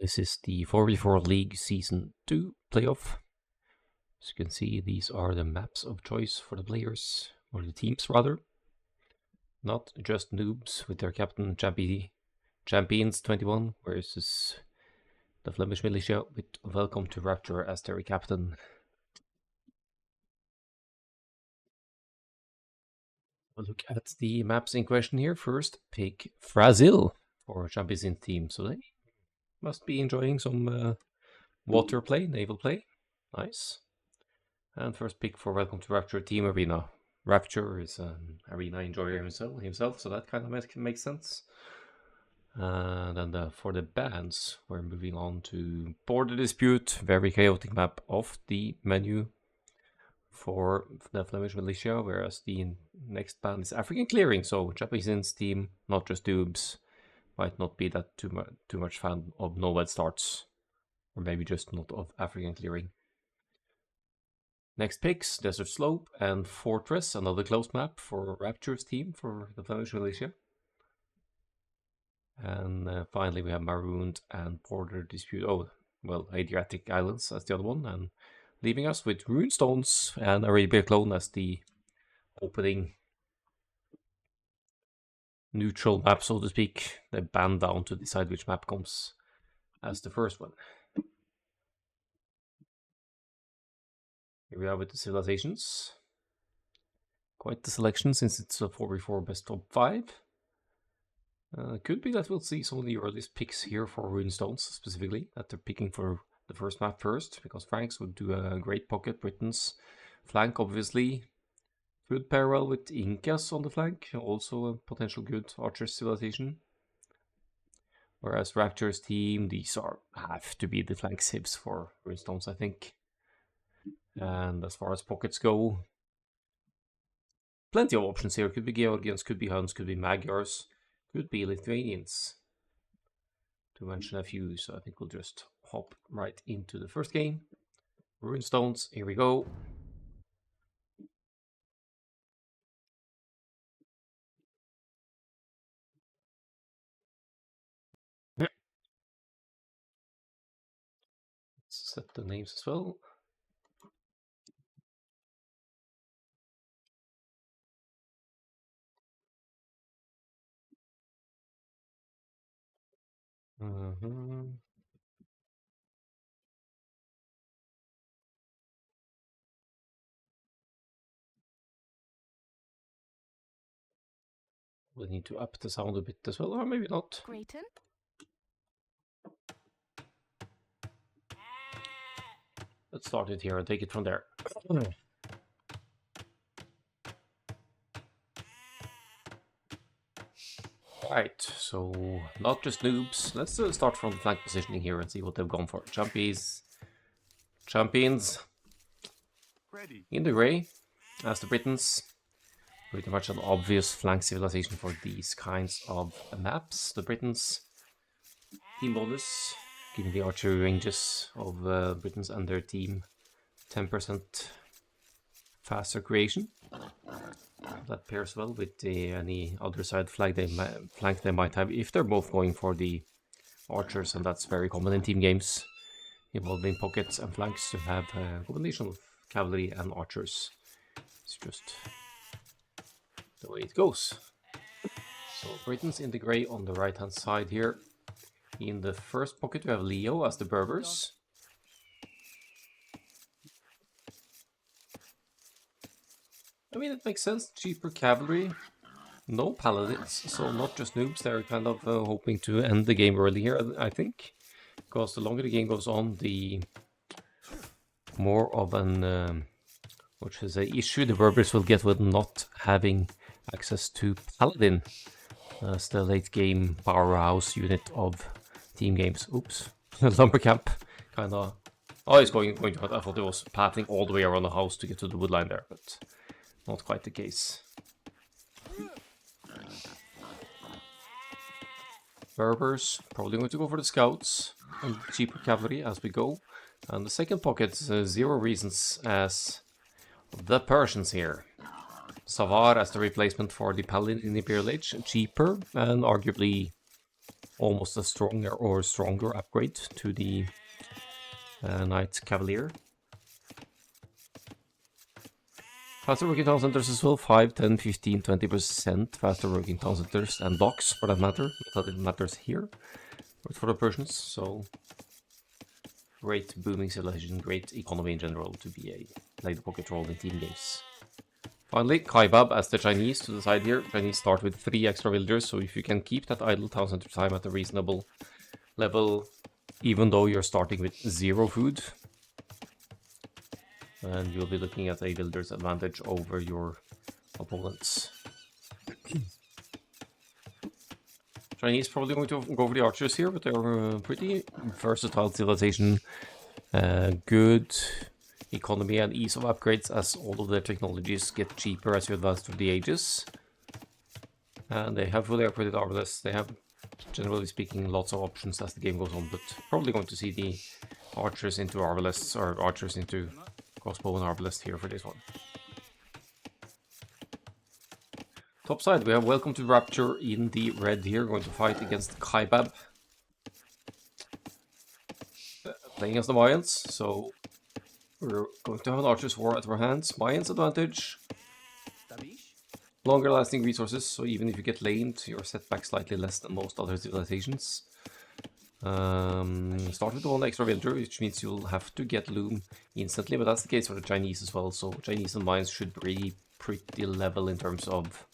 This is the 4v4 League Season 2 playoff. As you can see, these are the maps of choice for the players, or the teams rather. Not just noobs with their captain Champions 21 versus the Flemish militia with Welcome to Rapture as their captain. We'll look at the maps in question here. First, pick Brazil for Champions in team. So they must be enjoying some water play, naval play. Nice. And first pick for Welcome to Rapture, Team Arena. Rapture is an arena enjoyer himself, so that kind of makes sense. And then for the bands, we're moving on to Border Dispute, very chaotic map off the menu for the Flemish militia, whereas the next band is African Clearing, so Japanese team, not just dubs. Might not be that too much fan of Nomad Starts, or maybe just not of African Clearing. Next picks, Desert Slope and Fortress, another close map for Rapture's team for the Flemish militia. And finally we have Marooned and Border Dispute, oh, well, Adriatic Islands as the other one, and leaving us with Runestones and Arabia Clone as the opening neutral map, so to speak. They band down to decide which map comes as the first one. Here we are with the civilizations. Quite the selection since it's a 4v4 best of 5. Could be that we'll see some of the earliest picks here for Runestones specifically, that they're picking for the first map first, because Franks would do a great pocket. Britons flank obviously would pair well with Incas on the flank, also a potential good archer civilization. Whereas Rapture's team, these have to be the flank civs for Runestones, I think. And as far as pockets go, plenty of options here. Could be Georgians, could be Huns, could be Magyars, could be Lithuanians, to mention a few. So I think we'll just hop right into the first game. Runestones, here we go. Let's set the names as well. We need to up the sound a bit as well, or maybe not. Grayton? Let's start it here and take it from there. Right, so not just noobs. Let's start from the flank positioning here and see what they've gone for. Champions in the grey, as the Britons. Pretty much an obvious flank civilization for these kinds of maps. The Britons, team bonus, giving the archery ranges of Britons and their team 10% faster creation. That pairs well with any other side flank they might have if they're both going for the archers, and that's very common in team games involving pockets and flanks to have a combination of cavalry and archers. It's just the way it goes. So Britons in the grey on the right hand side here. In the first pocket we have Leo as the Berbers. I mean, it makes sense. Cheaper cavalry, no paladins, so not just noobs. They're kind of hoping to end the game early here, I think, because the longer the game goes on, the more of an which is an issue the Berbers will get with not having access to paladin as the late game powerhouse unit of team games. Oops, lumber camp, kind of. Oh, it's going to. I thought it was pathing all the way around the house to get to the woodline there, but not quite the case. Berbers probably going to go for the scouts and cheaper cavalry as we go. And the second pocket, 0 reasons as the Persians here. Savar as the replacement for the paladin in Imperial Age, cheaper and arguably almost a stronger upgrade to the Knight Cavalier. Faster working town centers as well, 5, 10, 15, 20% faster working town centers, and docks for that matter. Not that it matters here, but for the Persians, so great booming civilization, great economy in general to be play the pocket role in team games. Finally, Kaibab as the Chinese to the side here. Chinese start with 3 extra villagers, so if you can keep that idle town center time at a reasonable level, even though you're starting with 0 food, and you'll be looking at a builder's advantage over your opponents. Chinese probably going to go for the archers here, but they're pretty versatile civilization. Good economy and ease of upgrades as all of their technologies get cheaper as you advance through the ages. And they have fully upgraded arbalest. They have, generally speaking, lots of options as the game goes on, but probably going to see the archers into arbalests, or archers into crossbow and arbalest here for this one. Top side, we have Welcome to Rapture in the red here, going to fight against Kaibab. Playing as the Mayans, so we're going to have an Archer's War at our hands. Mayans advantage. Longer lasting resources, so even if you get lamed, you're set back slightly less than most other civilizations. Start with 1 extra villager, which means you'll have to get loom instantly, but that's the case for the Chinese as well, so Chinese and Mayans should be pretty level in terms of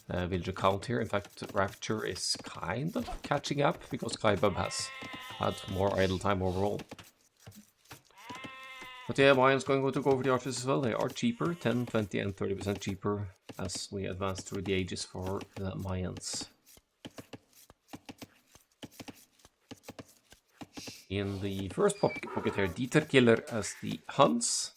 villager count here. In fact, Rapture is kind of catching up, because Kaibab has had more idle time overall. But yeah, Mayans going to go for the archers as well. They are cheaper, 10, 20 and 30% cheaper as we advance through the ages for the Mayans. In the first pocket here, Dieter Killer as the Huns,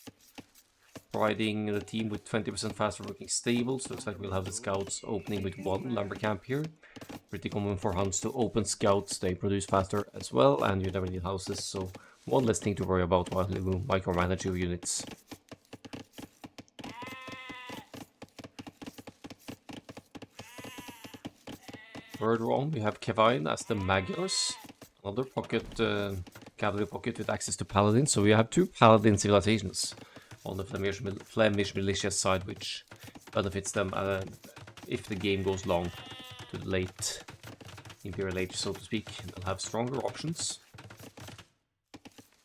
providing the team with 20% faster working stables. Looks like we'll have the scouts opening with 1 lumber camp here. Pretty common for Huns to open scouts, they produce faster as well, and you never need houses, so 1 less thing to worry about while you micromanage your units. Further on, we have Kevine as the Magyars, another pocket, cavalry pocket with access to paladins. So we have 2 paladin civilizations on the Flemish militia side, which benefits them if the game goes long to the late Imperial Age, so to speak. They'll have stronger options.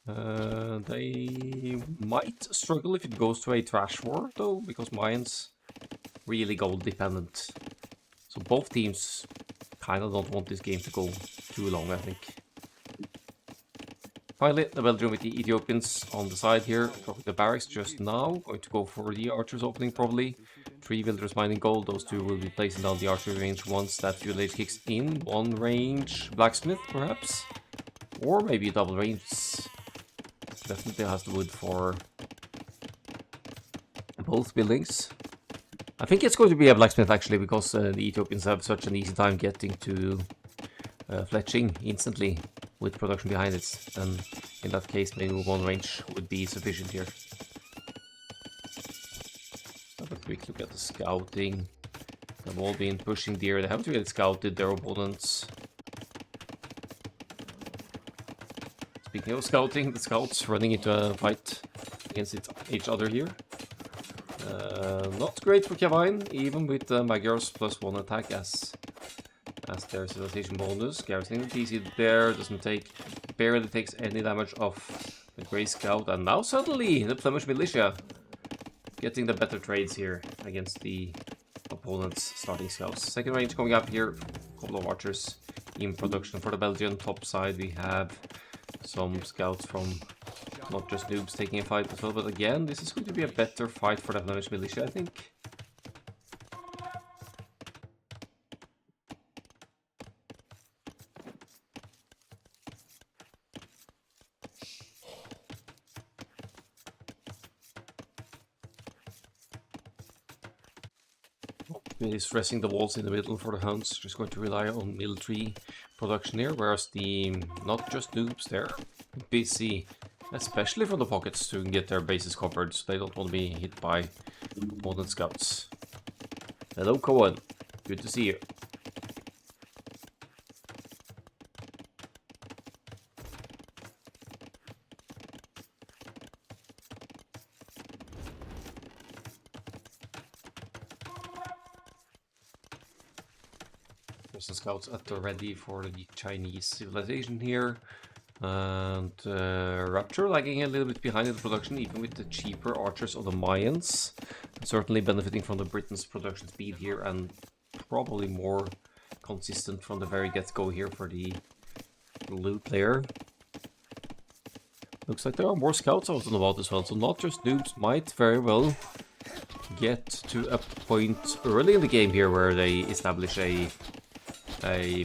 They might struggle if it goes to a trash war, though, because Mayans really gold dependent. So both teams kind of don't want this game to go too long, I think. Finally, the Belgium with the Ethiopians on the side here. Dropping the barracks just now. Going to go for the archers opening probably. 3 villagers mining gold. Those 2 will be placing down the archery range once that village kicks in. 1 range blacksmith, perhaps. Or maybe double range. Definitely has the wood for both buildings. I think it's going to be a blacksmith actually, because the Ethiopians have such an easy time getting to fletching instantly with production behind it, and in that case maybe 1 range would be sufficient here. Have a quick look at the scouting. They've all been pushing deer. They haven't really scouted their opponents. Speaking of scouting, the scouts running into a fight against each other here. Not great for Kevine, even with Magyars plus 1 attack as their civilization bonus. Garrisoning the TC there barely takes any damage off the Grey Scout, and now suddenly the Flemish militia getting the better trades here against the opponent's starting scouts. Second range coming up here, a couple of archers in production for the Belgian. Top side we have some scouts from not just noobs taking a fight as well, but again, this is going to be a better fight for the Flemish militia, I think. Is stressing the walls in the middle for the Huns, just going to rely on military production here, whereas the not just noobs, they're busy, especially from the pockets, to get their bases covered, so they don't want to be hit by opponent scouts. Hello Cohen, good to see you. archers and scouts at the ready for the Chinese civilization here. And Rapture lagging a little bit behind in the production, even with the cheaper archers of the Mayans. Certainly benefiting from the Britain's production speed here, and probably more consistent from the very get-go here for the loot player. Looks like there are more scouts out and about as well, so not just noobs might very well get to a point early in the game here where they establish a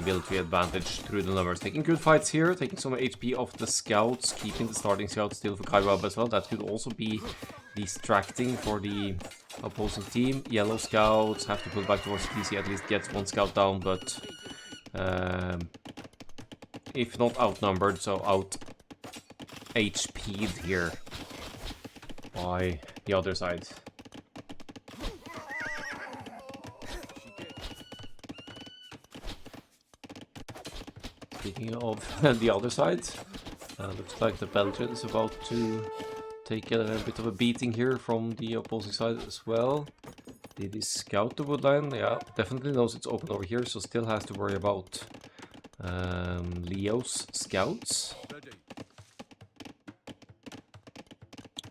military advantage through the numbers. Taking good fights here, taking some HP off the scouts, keeping the starting scouts still for Kaibab as well. That could also be distracting for the opposing team. Yellow scouts have to pull back towards TC, at least gets one scout down, but if not outnumbered, so out HP'd here by the other side. Speaking of the other side, looks like the Belgian is about to take a bit of a beating here from the opposing side as well. Did he scout the woodline? Yeah, definitely knows it's open over here, so still has to worry about Leo's scouts.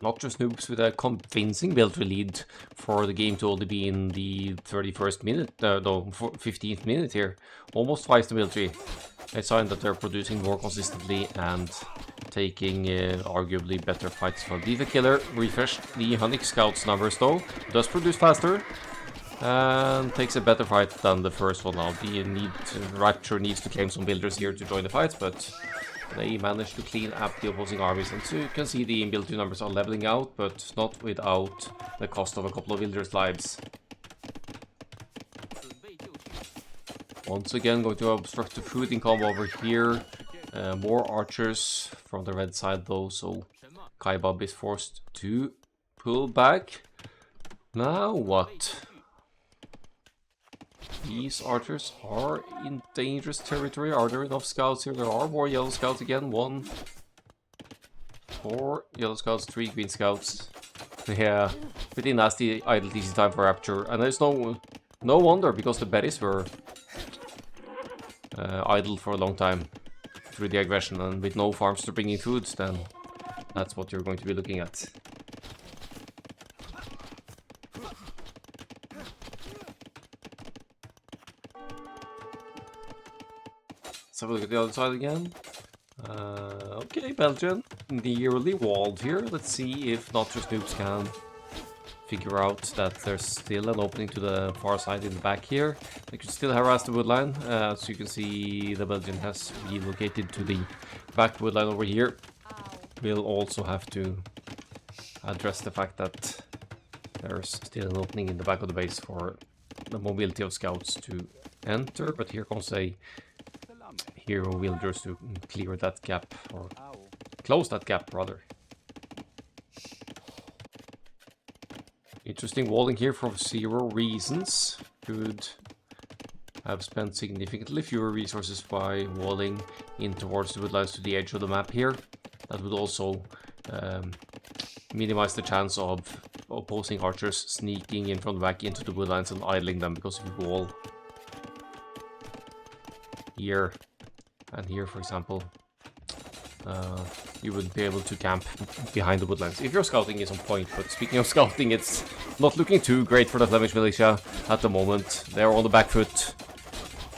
Not just noobs with a convincing military lead for the game to only be in the 31st minute, no, 15th minute here. Almost twice the military. A sign that they're producing more consistently and taking arguably better fights for Diva Killer. Refreshed the Hunnic Scouts numbers though. Does produce faster and takes a better fight than the first one now. Rapture needs to claim some builders here to join the fight, but they managed to clean up the opposing armies, and so you can see the military numbers are leveling out, but not without the cost of a couple of villagers' lives. Once again, going to obstruct the food in combo over here. More archers from the red side though, so Kaibab is forced to pull back. Now what? These archers are in dangerous territory. Are there enough scouts here? There are more yellow scouts again. 1, 4 yellow scouts, 3 green scouts. Yeah, pretty nasty idle TC time for Rapture. And there's no wonder, because the berries were idle for a long time through the aggression, and with no farms to bring in food, then that's what you're going to be looking at. Let's have a look at the other side again. Okay, Belgian, nearly walled here. Let's see if not just noobs can figure out that there's still an opening to the far side in the back here. They could still harass the woodline. As you can see, the Belgian has relocated to the back woodline over here. We'll also have to address the fact that there's still an opening in the back of the base for the mobility of scouts to enter, but here comes a hero villagers to clear that gap, or close that gap rather. Interesting walling here for 0 reasons. Could have spent significantly fewer resources by walling in towards the woodlines to the edge of the map here. That would also minimize the chance of opposing archers sneaking in from the back into the woodlines and idling them, because if you wall here and here, for example, you wouldn't be able to camp behind the woodlands if your scouting is on point. But speaking of scouting, it's not looking too great for the Flemish militia at the moment. They're on the back foot.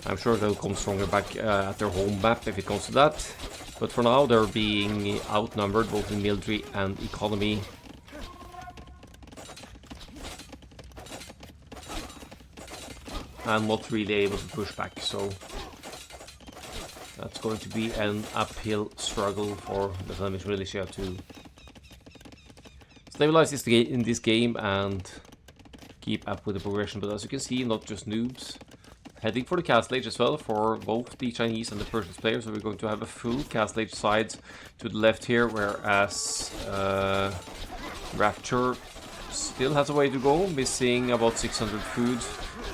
I'm sure they'll come stronger back at their home map if it comes to that. But for now, they're being outnumbered both in military and economy. And not really able to push back, so that's going to be an uphill struggle for the Flemish militia to stabilize in this game and keep up with the progression. But as you can see, not just noobs heading for the Castle Age as well for both the Chinese and the Persian players. So we're going to have a full Castle Age side to the left here, whereas Rapture still has a way to go, missing about 600 food.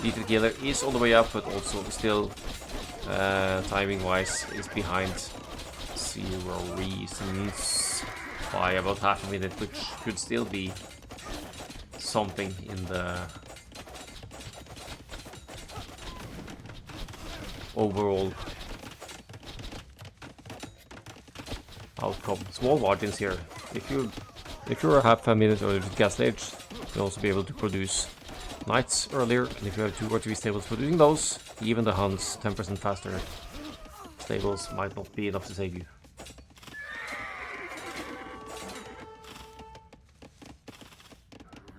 Dieter Killer is on the way up, but also still timing-wise is behind 0 reasons by about half a minute, which could still be something in the overall outcome. Small margins here. If you're a half a minute earlier to Castle Age, you'll also be able to produce knights earlier, and if you have 2 or 3 stables producing those, even the Huns 10% faster stables might not be enough to save you.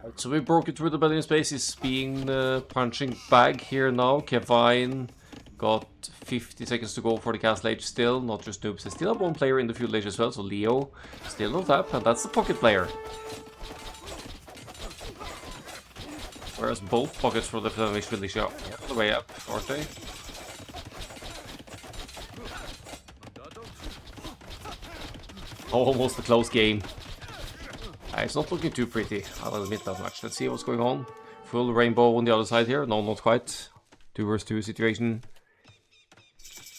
Right, so we broke it through the Belgian space. Is being punching bag here now. Kevine got 50 seconds to go for the Castle Age still, not just noobs. They still have 1 player in the Feudal Age as well, so Leo still on tap, and that's the pocket player. Whereas both pockets for the Flemish Militia are all the way up, aren't they? Almost a close game. It's not looking too pretty, I'll admit that much. Let's see what's going on. Full rainbow on the other side here. No, not quite. 2 versus 2 situation.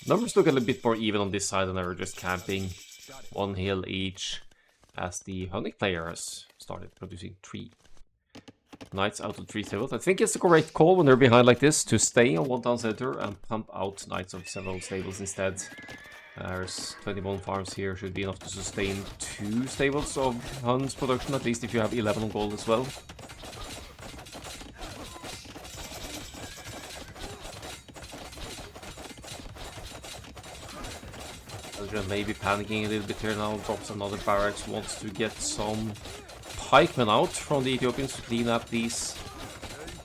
Numbers look a little bit more even on this side than ever, just camping 1 hill each, as the Hunnic player has started producing 3 knights out of 3 stables. I think it's the correct call when they're behind like this to stay on 1 town center and pump out knights of several stables instead. There's 21 farms here, should be enough to sustain 2 stables of Huns production, at least if you have 11 on gold as well. Belgium may be panicking a little bit here now, drops another barracks, wants to get some pikemen out from the Ethiopians to clean up these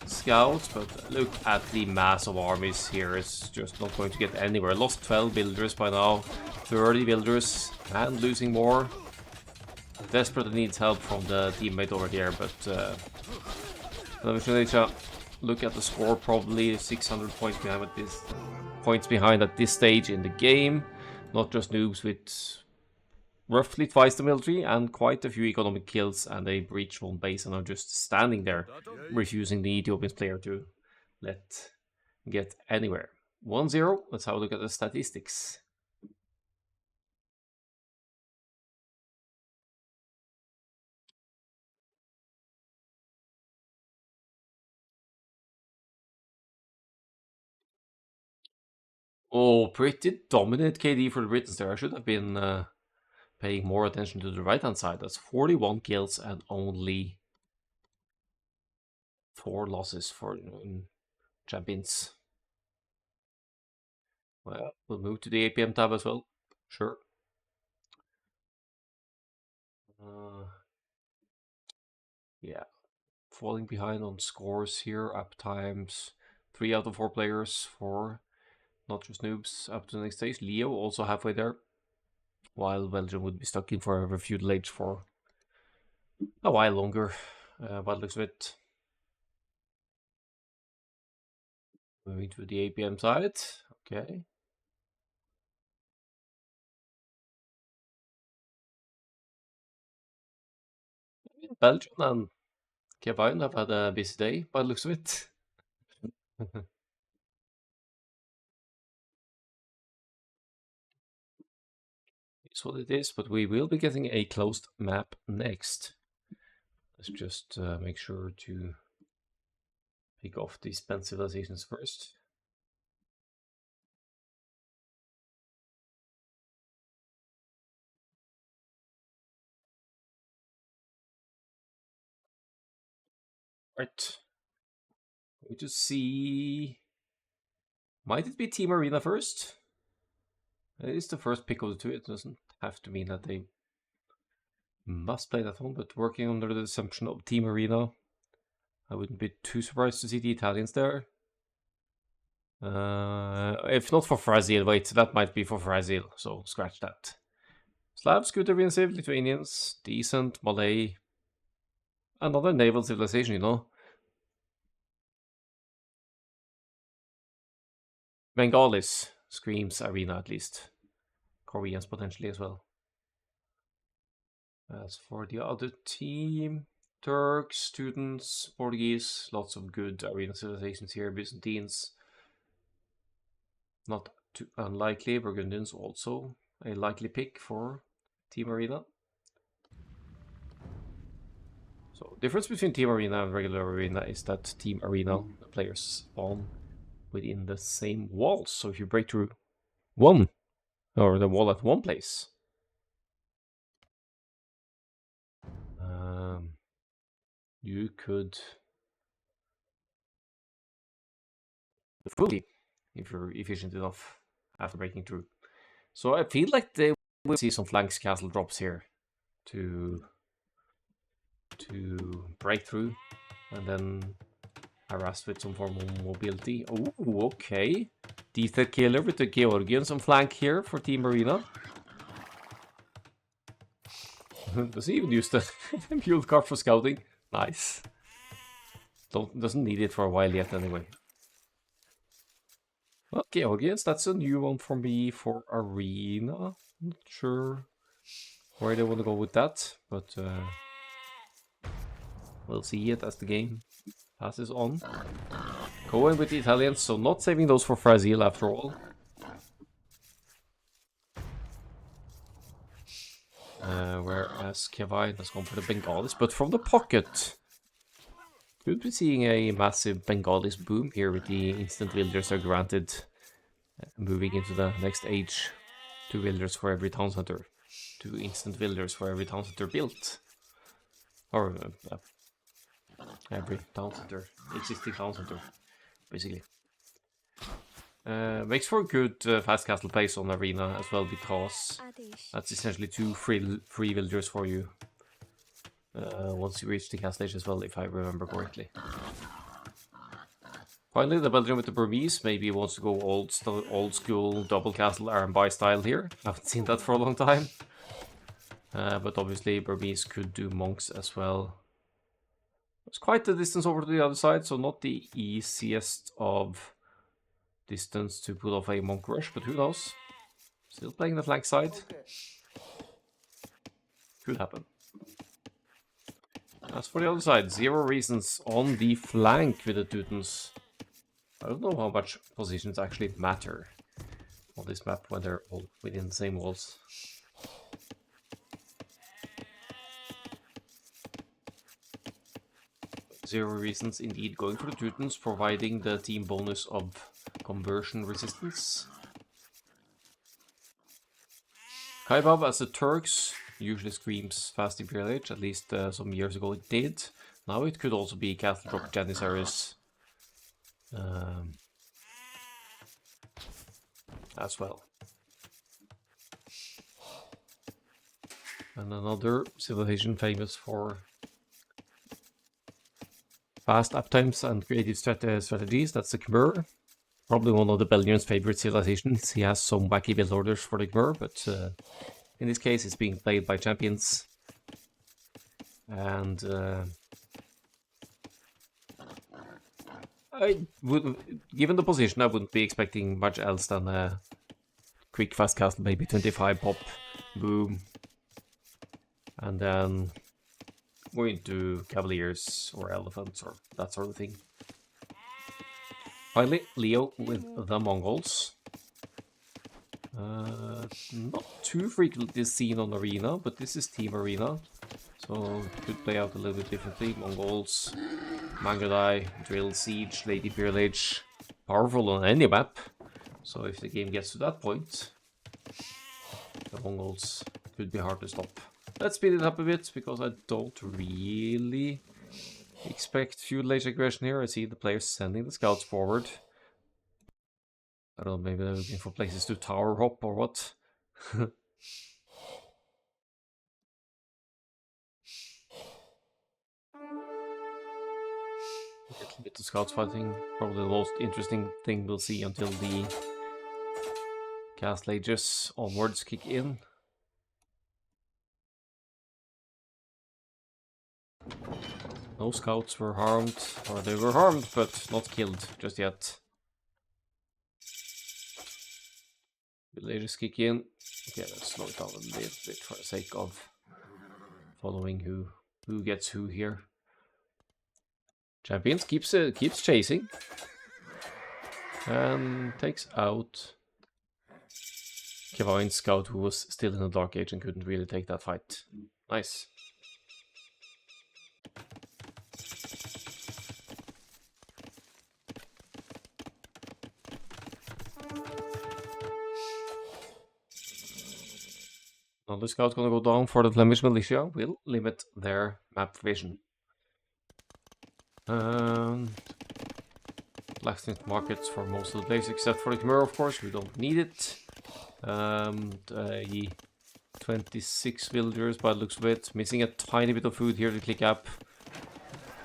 scouts, but look at the mass of armies here. It's just not going to get anywhere. Lost 12 builders by now, 30 builders, and losing more. Desperately needs help from the teammate over here, but look at the score, probably 600 points behind at this stage in the game. Not just noobs with roughly twice the military and quite a few economic kills, and they breach 1 base and are just standing there, refusing the Ethiopian player to let get anywhere. 1-0, let's have a look at the statistics. Oh, pretty dominant KD for the Britons there. I should have been paying more attention to the right hand side. That's 41 kills and only 4 losses for champions. Well, we'll move to the APM tab as well. Sure. Yeah, falling behind on scores here. Up times 3 out of 4 players for not just noobs up to the next stage. Leo also halfway there, while Belgium would be stuck in for a feudal age for a while longer, by the looks of it. Moving to the APM side. Okay. Belgium and Kevin have had a busy day by the looks of it. It's what it is, but we will be getting a closed map next. Let's just make sure to pick off these spent civilizations first. Right. We just see. Might it be Team Arena first? It is the first pick of the 2. It doesn't have to mean that they must play that one, but working under the assumption of Team Arena, I wouldn't be too surprised to see the Italians there. If not for Brazil, wait, that might be for Brazil, so scratch that. Slavs, good Arena Civ, Lithuanians, decent, Malay. Another naval civilization, you know. Bengalis screams Arena at least. Koreans potentially as well. As for the other team, Turks, students, Portuguese, lots of good Arena civilizations here. Byzantines, not too unlikely. Burgundians also a likely pick for Team Arena. So difference between Team Arena and regular Arena is that Team Arena, the players spawn within the same walls. So if you break through one, or the wall at one place, you could fully, if you're efficient enough after breaking through. So I feel like they will see some flanks castle drops here to break through and then harass with some form of mobility. Oh, okay. Defect killer with the Georgians on flank here for Team Arena. Does he even use the mule cart for scouting? Nice. Doesn't need it for a while yet anyway. Well, Georgians, that's a new one for me for Arena. Not sure where they want to go with that, but we'll see it as the game passes on. Going with the Italians, so not saving those for Brazil after all. Whereas Kevine has gone for the Bengalis, but from the pocket. Could be seeing a massive Bengalis boom here with the instant villagers are granted moving into the next age. 2 villagers for every town center. 2 instant villagers for every town center built. Or every town center, existing town center, basically. Makes for a good fast castle place on Arena as well, because that's essentially 2 free villagers for you once you reach the castle age as well, if I remember correctly. Finally, the Belgian with the Burmese maybe wants to go old school double castle Arambai style here. Haven't seen that for a long time. But obviously Burmese could do monks as well. It's quite a distance over to the other side, so not the easiest of distance to pull off a monk rush, but who knows? Still playing the flank side. Could happen. As for the other side, 0 reasons on the flank with the Teutons. I don't know how much positions actually matter on this map when they're all within the same walls. Zero reasons indeed going for the Teutons, providing the team bonus of conversion resistance. Kaibab as the Turks usually screams fast Imperial Age, at least some years ago it did. Now it could also be Castle Drop Janissaries as well. And another civilization famous for fast uptimes and creative strategies, that's the Khmer. Probably one of the Belgians' favorite civilizations. He has some wacky build orders for the Khmer, but in this case it's being played by champions. And given the position, I wouldn't be expecting much else than a quick fast castle, maybe 25 pop, boom. And then go into Cavaliers or Elephants or that sort of thing. Finally, Leo with the Mongols. Not too frequently seen on Arena, but this is Team Arena. So it could play out a little bit differently. Mongols, Mangadai, Drill, Siege, Lady Imperial Age. Powerful on any map. So if the game gets to that point, the Mongols could be hard to stop. Let's speed it up a bit, because I don't really expect feudal age aggression here. I see the players sending the scouts forward. I don't know, maybe they're looking for places to tower hop or what. A little bit of scouts fighting. Probably the most interesting thing we'll see until the Castle Ages onwards kick in. No scouts were harmed, or they were harmed, but not killed just yet. Villagers kick in. Okay, let's slow it down a little bit for the sake of following who gets who here. Champions keeps chasing and takes out Kevine's scout, who was still in the Dark Age and couldn't really take that fight. Nice. Another scout gonna go down for the Flemish militia. Will limit their map vision. Blacksmith markets for most of the place, except for the Khmer, of course. We don't need it. 26 villagers by the looks of it. Missing a tiny bit of food here to click up.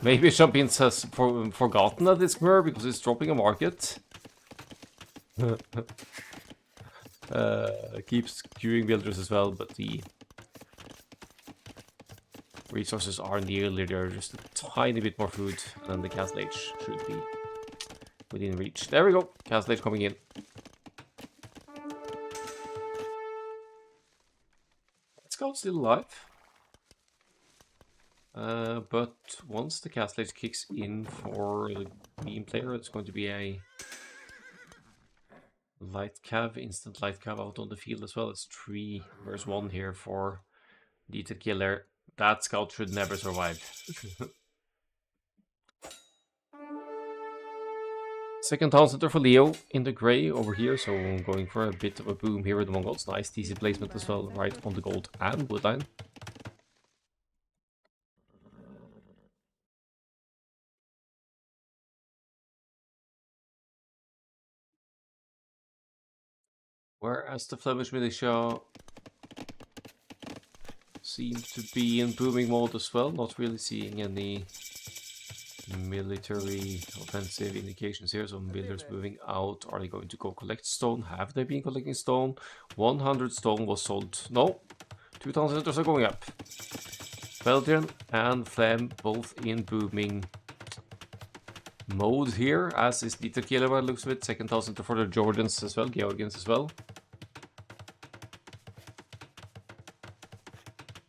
Maybe Champions has forgotten that it's Khmer because it's dropping a market. Keeps queuing villagers as well, but the resources are nearly there. Just a tiny bit more food, and the Castle Age should be within reach. There we go. Castle Age coming in. Scout's still alive. But once the Castle Age kicks in for the beam player, it's going to be a light cav, instant light cav out on the field as well. It's 3 versus 1 here for Dieter Killer. That scout should never survive. Second town center for Leo in the gray over here, so I'm going for a bit of a boom here with the Mongols. Nice TC placement as well, right on the gold and wood line. Whereas the Flemish militia seem to be in booming mode as well, not really seeing any military offensive indications here. Some builders moving out. Are they going to go collect stone? Have they been collecting stone? 100 stone was sold. No, 2,000 centers are going up. Belgian and Flem both in booming mode here, as is Dieter Kieler by the looks of it. Second town center for the Georgians as well, Georgians as well.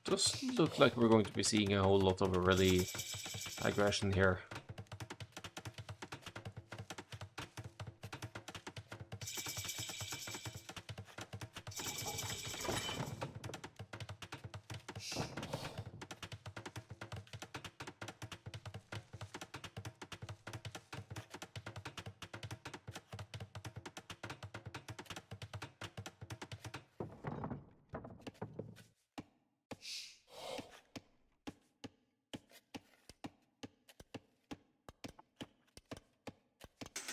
Doesn't look like we're going to be seeing a whole lot of early aggression here.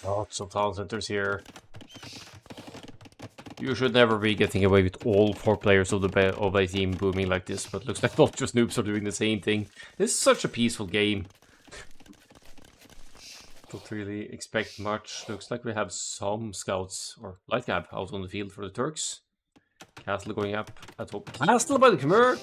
Lots of town centers here. You should never be getting away with all 4 players of a team booming like this, but looks like not just noobs are doing the same thing. This is such a peaceful game. Don't really expect much. Looks like we have some scouts or light cab out on the field for the Turks. Castle going up at top. Castle by the Khmer!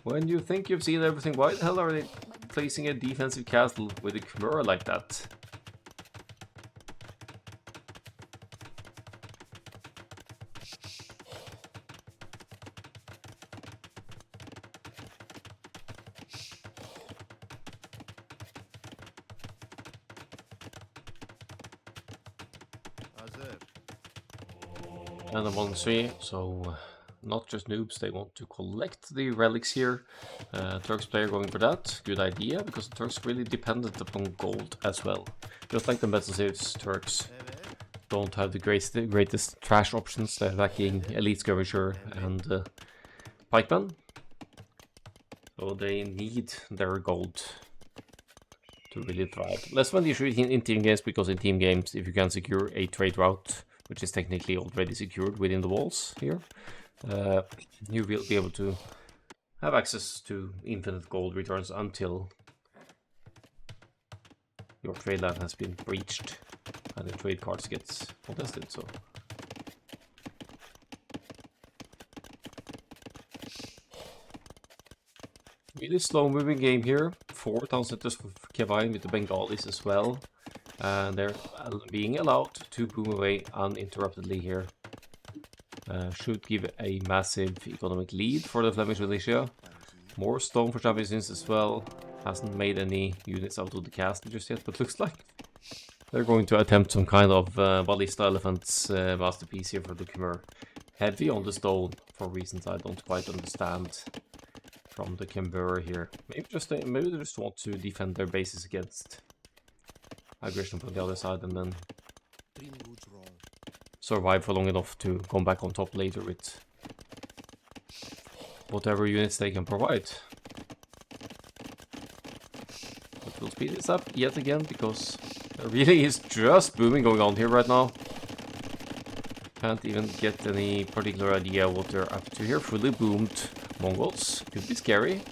When you think you've seen everything, why the hell are they placing a defensive castle with a Khmer like that? And a monastery, so not just noobs, they want to collect the relics here. Turks player going for that, good idea, because the Turks really dependent upon gold as well. Just like the Metal Saves, Turks don't have the greatest trash options. They're lacking Elite Skirmisher and Pikeman. So they need their gold to really thrive. Less of an issue in team games, because in team games, if you can secure a trade route, which is technically already secured within the walls here, you will be able to have access to infinite gold returns until your trade line has been breached and the trade cards gets contested. So really slow moving game here. 4 town centers for Kevine with the Bengalis as well, and they're being allowed to boom away uninterruptedly here. Should give a massive economic lead for the Flemish militia. More stone for champions as well. Hasn't made any units out of the castle just yet, but looks like they're going to attempt some kind of ballista elephants masterpiece here for the Khmer. Heavy on the stone for reasons I don't quite understand from the Khmer here. Maybe they just want to defend their bases against aggression from the other side, and then survive for long enough to come back on top later with whatever units they can provide. But we'll speed this up yet again, because there really is just booming going on here right now. Can't even get any particular idea what they're up to here. Fully boomed Mongols. Could be scary.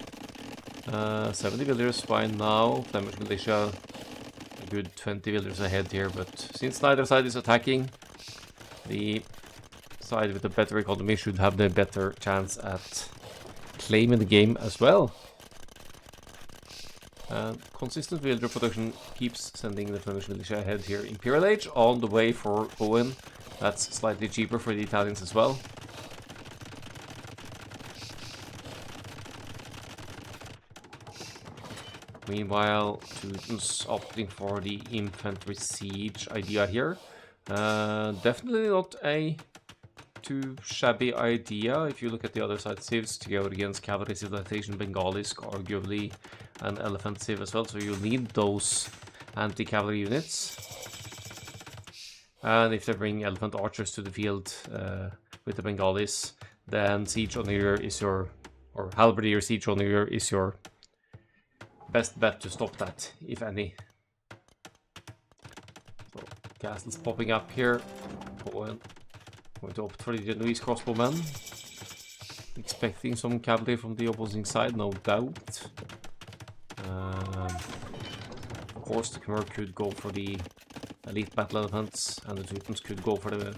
70 villagers by now. Flemish militia, a good 20 villagers ahead here. But since neither side is attacking, the side with the better economy should have the better chance at claiming the game as well. And consistent villager production keeps sending the Flemish militia ahead here. Imperial Age on the way for Owen. That's slightly cheaper for the Italians as well. Meanwhile, Teutons opting for the infantry siege idea here. Definitely not a too shabby idea. If you look at the other side, civs to go against cavalry civilization, Bengalis, arguably an elephant civ as well. So you'll need those anti-cavalry units. And if they bring elephant archers to the field with the Bengalis, then siege on is your, or halberdier siege on is your best bet to stop that, if any. So, castles popping up here. Going to opt for the Genoese crossbowmen. Expecting some cavalry from the opposing side, no doubt. Of course, the Khmer could go for the elite battle elephants, and the Teutons could go for the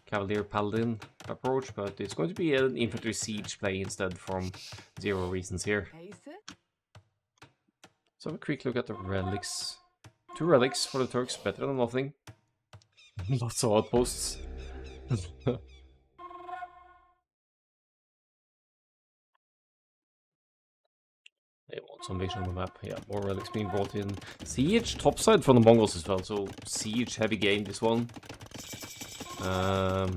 cavalier paladin approach, but it's going to be an infantry siege play instead from 0 reasons here. So have a quick look at the relics. 2 relics for the Turks, better than nothing. Lots of outposts. They want some vision on the map. Yeah, more relics being brought in. Siege topside from the Mongols as well, so siege heavy game this one. I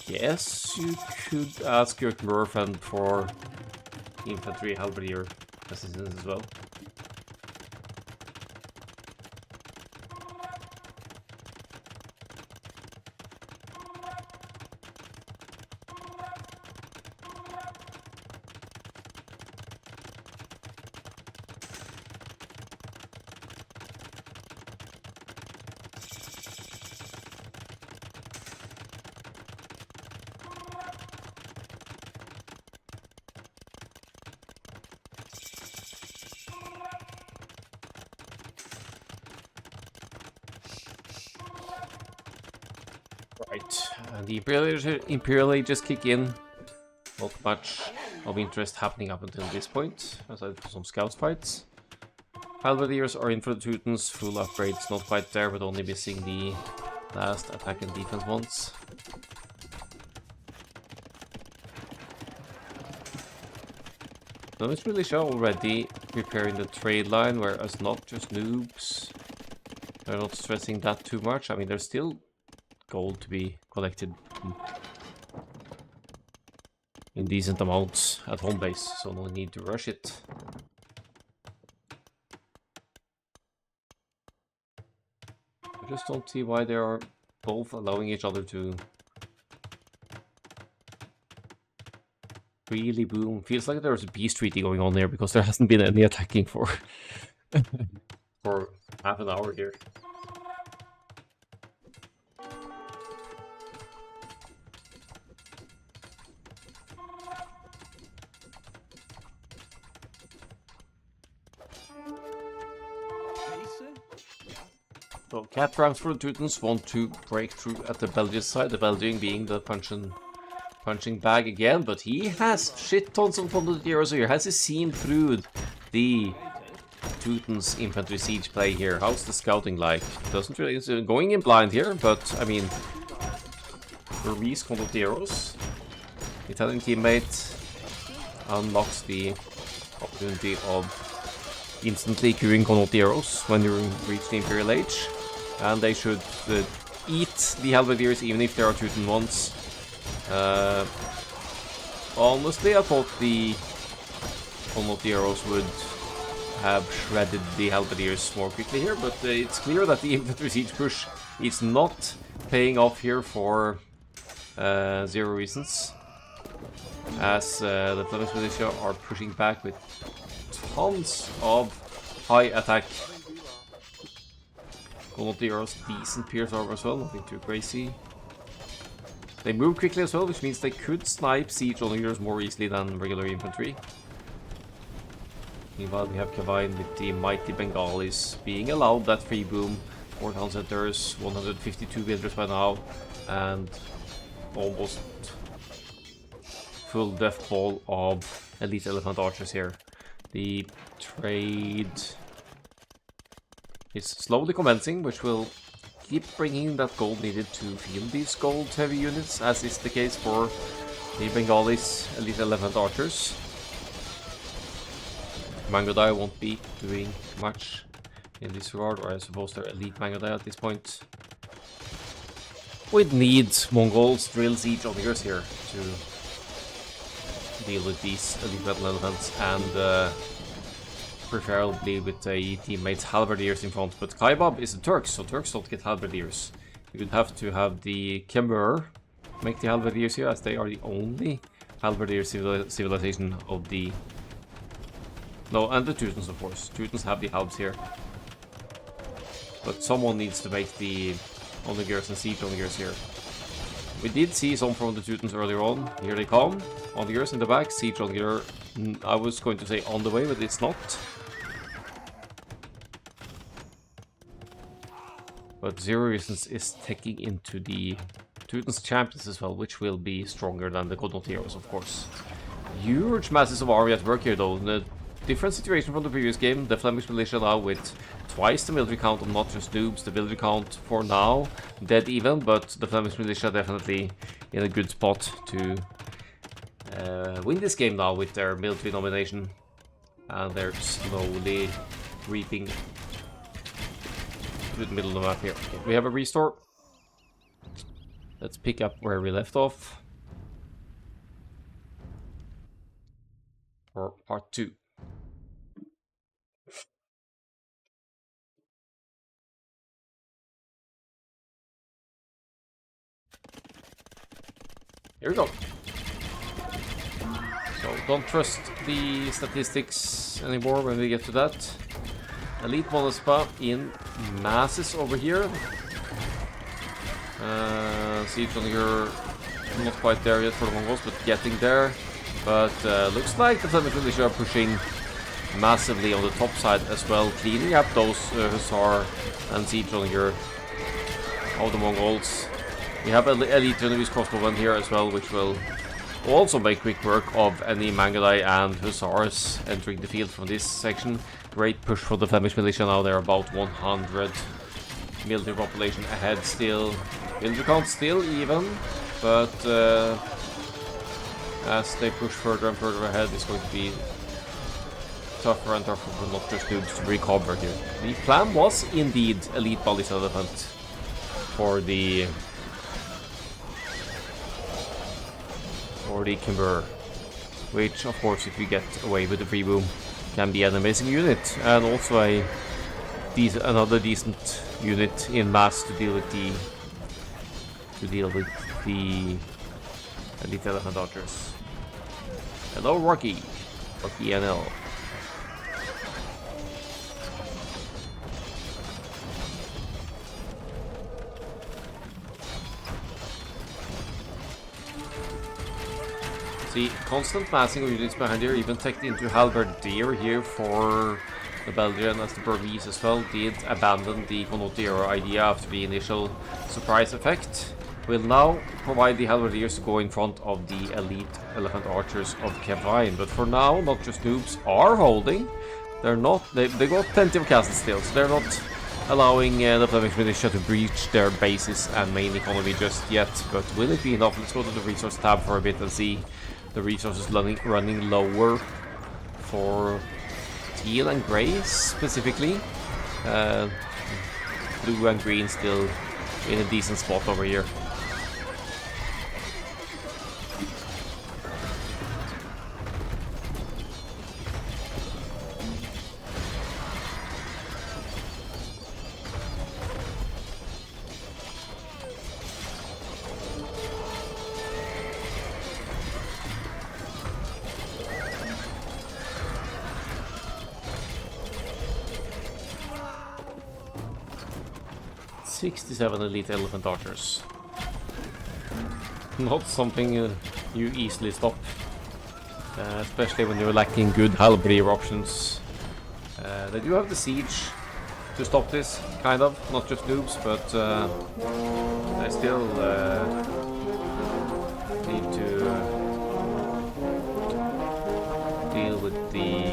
guess you could ask your Khmer friend for infantry halberdier assistance as well. Right, and the Imperial Ages kick in. Not much of interest happening up until this point, aside from some scouts fights. Halberdiers are in for the Teutons, full upgrades, not quite there, but only missing the last attack and defense ones. Flemish militia already preparing the trade line, whereas not just noobs. They're not stressing that too much. I mean, there's still gold to be collected in decent amounts at home base, so no need to rush it. I just don't see why they are both allowing each other to really boom. Feels like there's a peace treaty going on there, because there hasn't been any attacking for for half an hour here. So cat rounds for the Teutons want to break through at the Belgian side, the Belgian being the punching bag again, but he has shit tons of volunteers here. Has he seen through the Teutons infantry siege play here? How's the scouting like? Doesn't really, it's going in blind here, but I mean, Ruiz Condotieros, Italian teammate, unlocks the opportunity of instantly queuing Condotieros when you reach the Imperial Age, and they should eat the halberdiers even if there are Teuton ones. Honestly, I thought the Condotieros would have shredded the halberdiers more quickly here, but it's clear that the infantry siege push is not paying off here for zero reasons. As the Flemish militia are pushing back with tons of high attack. Grenadiers, decent pierce over as well, nothing too crazy. They move quickly as well, which means they could snipe siege onlookers more easily than regular infantry. Meanwhile, we have Kavine with the mighty Bengalis being allowed that free boom. 4 town centers, 152 villagers by now, and almost full death ball of elite elephant archers here. The trade is slowly commencing, which will keep bringing that gold needed to field these gold heavy units, as is the case for the Bengalis elite elephant archers. Mangodai won't be doing much in this regard, or I suppose they're elite Mangodai at this point. We'd need Mongols drill siege onlookers here to deal with these elite battle elephants, and preferably with a teammate's halberdiers in front. But Kaibab is a Turk, so Turks don't get halberdiers. You would have to have the Khmer make the halberdiers here, as they are the only halberdier civilization of the... No, and the Teutons, of course. Teutons have the halbs here. But someone needs to make the onlookers and siege onlookers here. We did see some from the Teutons earlier on. Here they come. Onlookers in the back. Siege onlooker, I was going to say on the way, but it's not. But Zero Resistance is taking into the Teutons champions as well, which will be stronger than the Godnot heroes, of course. Huge masses of army at work here, though. The different situation from the previous game. The Flemish militia now with twice the military count of not just noobs. The military count for now dead even, but the Flemish militia definitely in a good spot to win this game now with their military domination. And they're slowly creeping to the middle of the map here. Okay, we have a restore. Let's pick up where we left off. For part 2. Here we go. So don't trust the statistics anymore when we get to that. Elite Monospa in masses over here. Siege onlooker not quite there yet for the Mongols, but getting there. But looks like the Flemish militia are pushing massively on the top side as well, cleaning up those Hussar and Siege onlooker of the Mongols. We have elite Genovese crossbowmen here as well, which will also make quick work of any Mangodai and Hussars entering the field from this section. Great push for the Flemish militia now. They're about 100 military population ahead still. Military count still even, but as they push further and further ahead, it's going to be tougher and tougher for not just noobs to recover here. The plan was indeed elite Balis elephant for the Khmer, which of course, if you get away with the free boom, can be an amazing unit, and also another decent unit in mass to deal with the elite elephant archers. Hello, Rocky NL. The constant massing of units behind here, even teched into halberdier here for the Belgian, as the Burmese as well did abandon the Connotiero idea after the initial surprise effect. Will now provide the halberdiers to go in front of the elite elephant archers of Kevine. But for now, not just noobs are holding. They got plenty of castles still, so they're not allowing the Flemish militia to breach their bases and main economy just yet. But will it be enough? Let's go to the resource tab for a bit and see the resources running lower for teal and grey specifically. Blue and green still in a decent spot over here. 67 elite elephant archers. Not something you easily stop, especially when you're lacking good halberd options. They do have the siege to stop this, kind of, not just noobs, but I still need to deal with the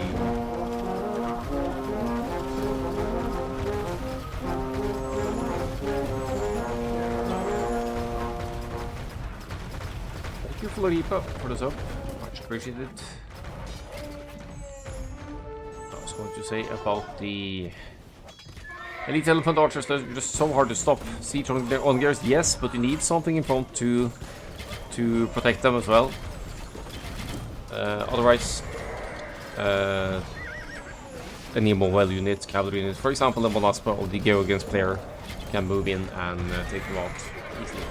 thank you, Floripa, for the sub, much appreciated. I was going to say about the elite elephant archers, they're just so hard to stop. Siege on gears, yes, but you need something in front to protect them as well. Otherwise, any mobile unit, cavalry unit, for example, the Monaspa or the Go against player can move in and take them out easily.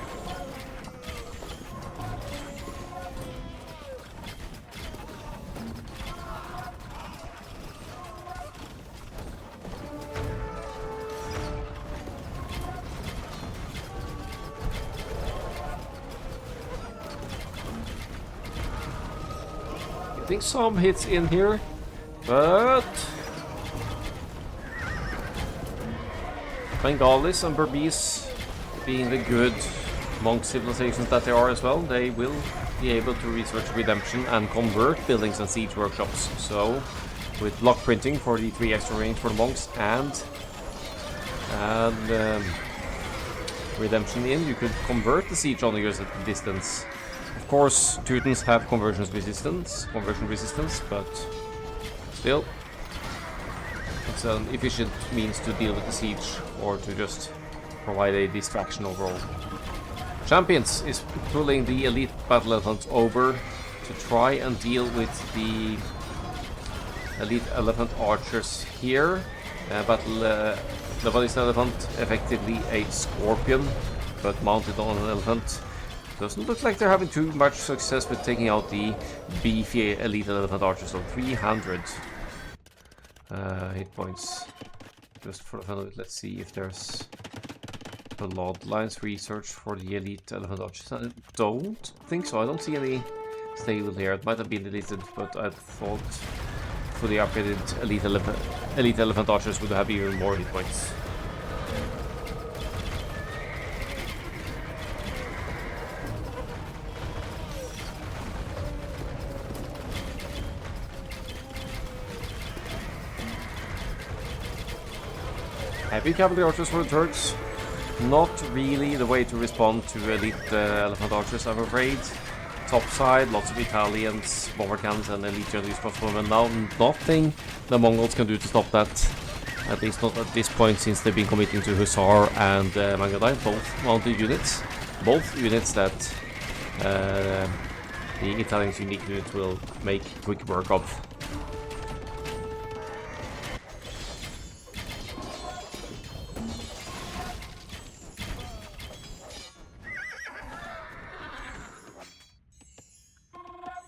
I think some hits in here, but Bengalis and Berbice, being the good monk civilizations that they are as well, they will be able to research redemption and convert buildings and siege workshops. So, with block printing for the 3 extra range for the monks and redemption in, you could convert the siege onlookers at the distance. Of course, Teutons have conversion resistance, but still, it's an efficient means to deal with the siege or to just provide a distraction overall. Champions is pulling the elite battle elephants over to try and deal with the elite elephant archers here. The ballista elephant, effectively a scorpion, but mounted on an elephant. Doesn't look like they're having too much success with taking out the beefy elite elephant archers. So 300 hit points. Just for the fun of it, let's see if there's bloodlines research for the elite elephant archers. I don't think so. I don't see any stable here. It might have been deleted, but I thought fully upgraded elite elephant archers would have even more hit points. Heavy cavalry archers for the Turks. Not really the way to respond to elite elephant archers, I'm afraid. Top side, lots of Italians, bomber cannons, and elite generally crossbow. And now nothing the Mongols can do to stop that. At least not at this point, since they've been committing to Hussar and Mangudai, both mounted units. Both units that the Italians' unique unit will make quick work of.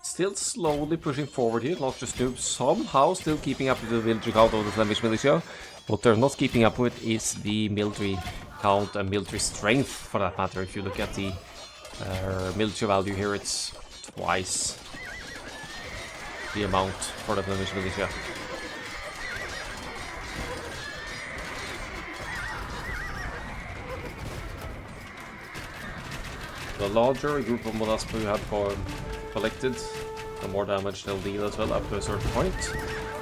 Still slowly pushing forward here, not just noobs, somehow still keeping up with the military count of the Flemish militia. What they're not keeping up with is the military count and military strength, for that matter. If you look at the military value here, it's twice the amount for the Flemish militia. The larger a group of Monaspa you have collected, the more damage they'll deal as well up to a certain point.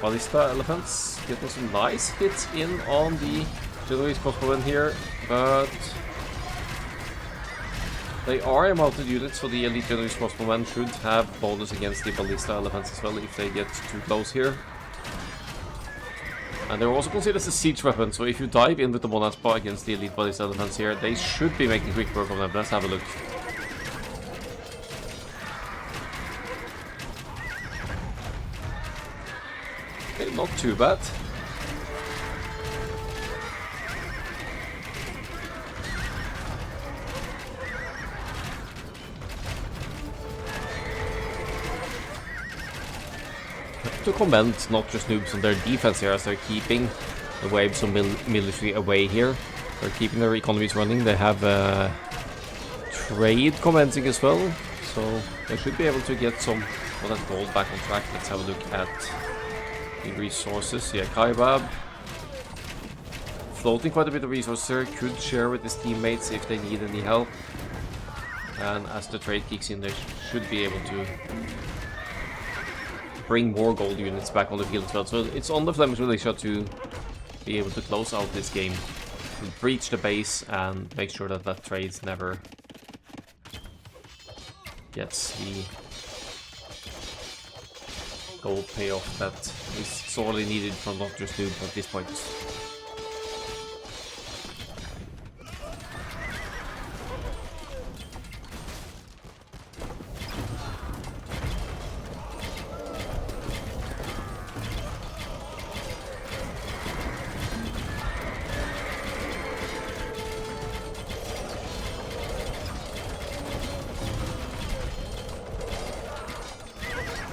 Ballista elephants getting some nice hits in on the Genoese crossbowmen here, but they are a mounted unit, so the elite Genoese crossbowmen should have bonus against the ballista elephants as well if they get too close here. And they're also considered as a siege weapon, so if you dive in with the Monaspa against the elite ballista elephants here, they should be making quick work of them. Let's have a look. Okay, not too bad. To commend not just noobs on their defense here, as they're keeping the waves of military away here. They're keeping their economies running. They have trade commencing as well, so they should be able to get some of that gold back on track. Let's have a look at the resources. Yeah, Kaibab floating quite a bit of resources here, could share with his teammates if they need any help. And as the trade kicks in, they should be able to bring more gold units back on the field as well. So it's on the Flemish militia to be able to close out this game, to breach the base and make sure that that trade never gets the gold payoff that is sorely needed from Dr. Snoop at this point.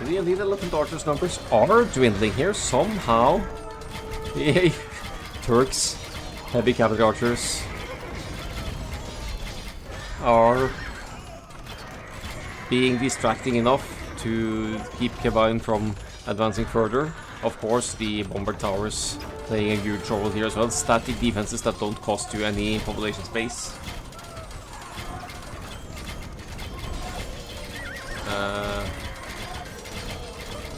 The elite elephant archers numbers are dwindling here somehow. The Turks heavy cavalry archers are being distracting enough to keep Kevine from advancing further. Of course, the bomber towers playing a huge role here as well. Static defenses that don't cost you any population space.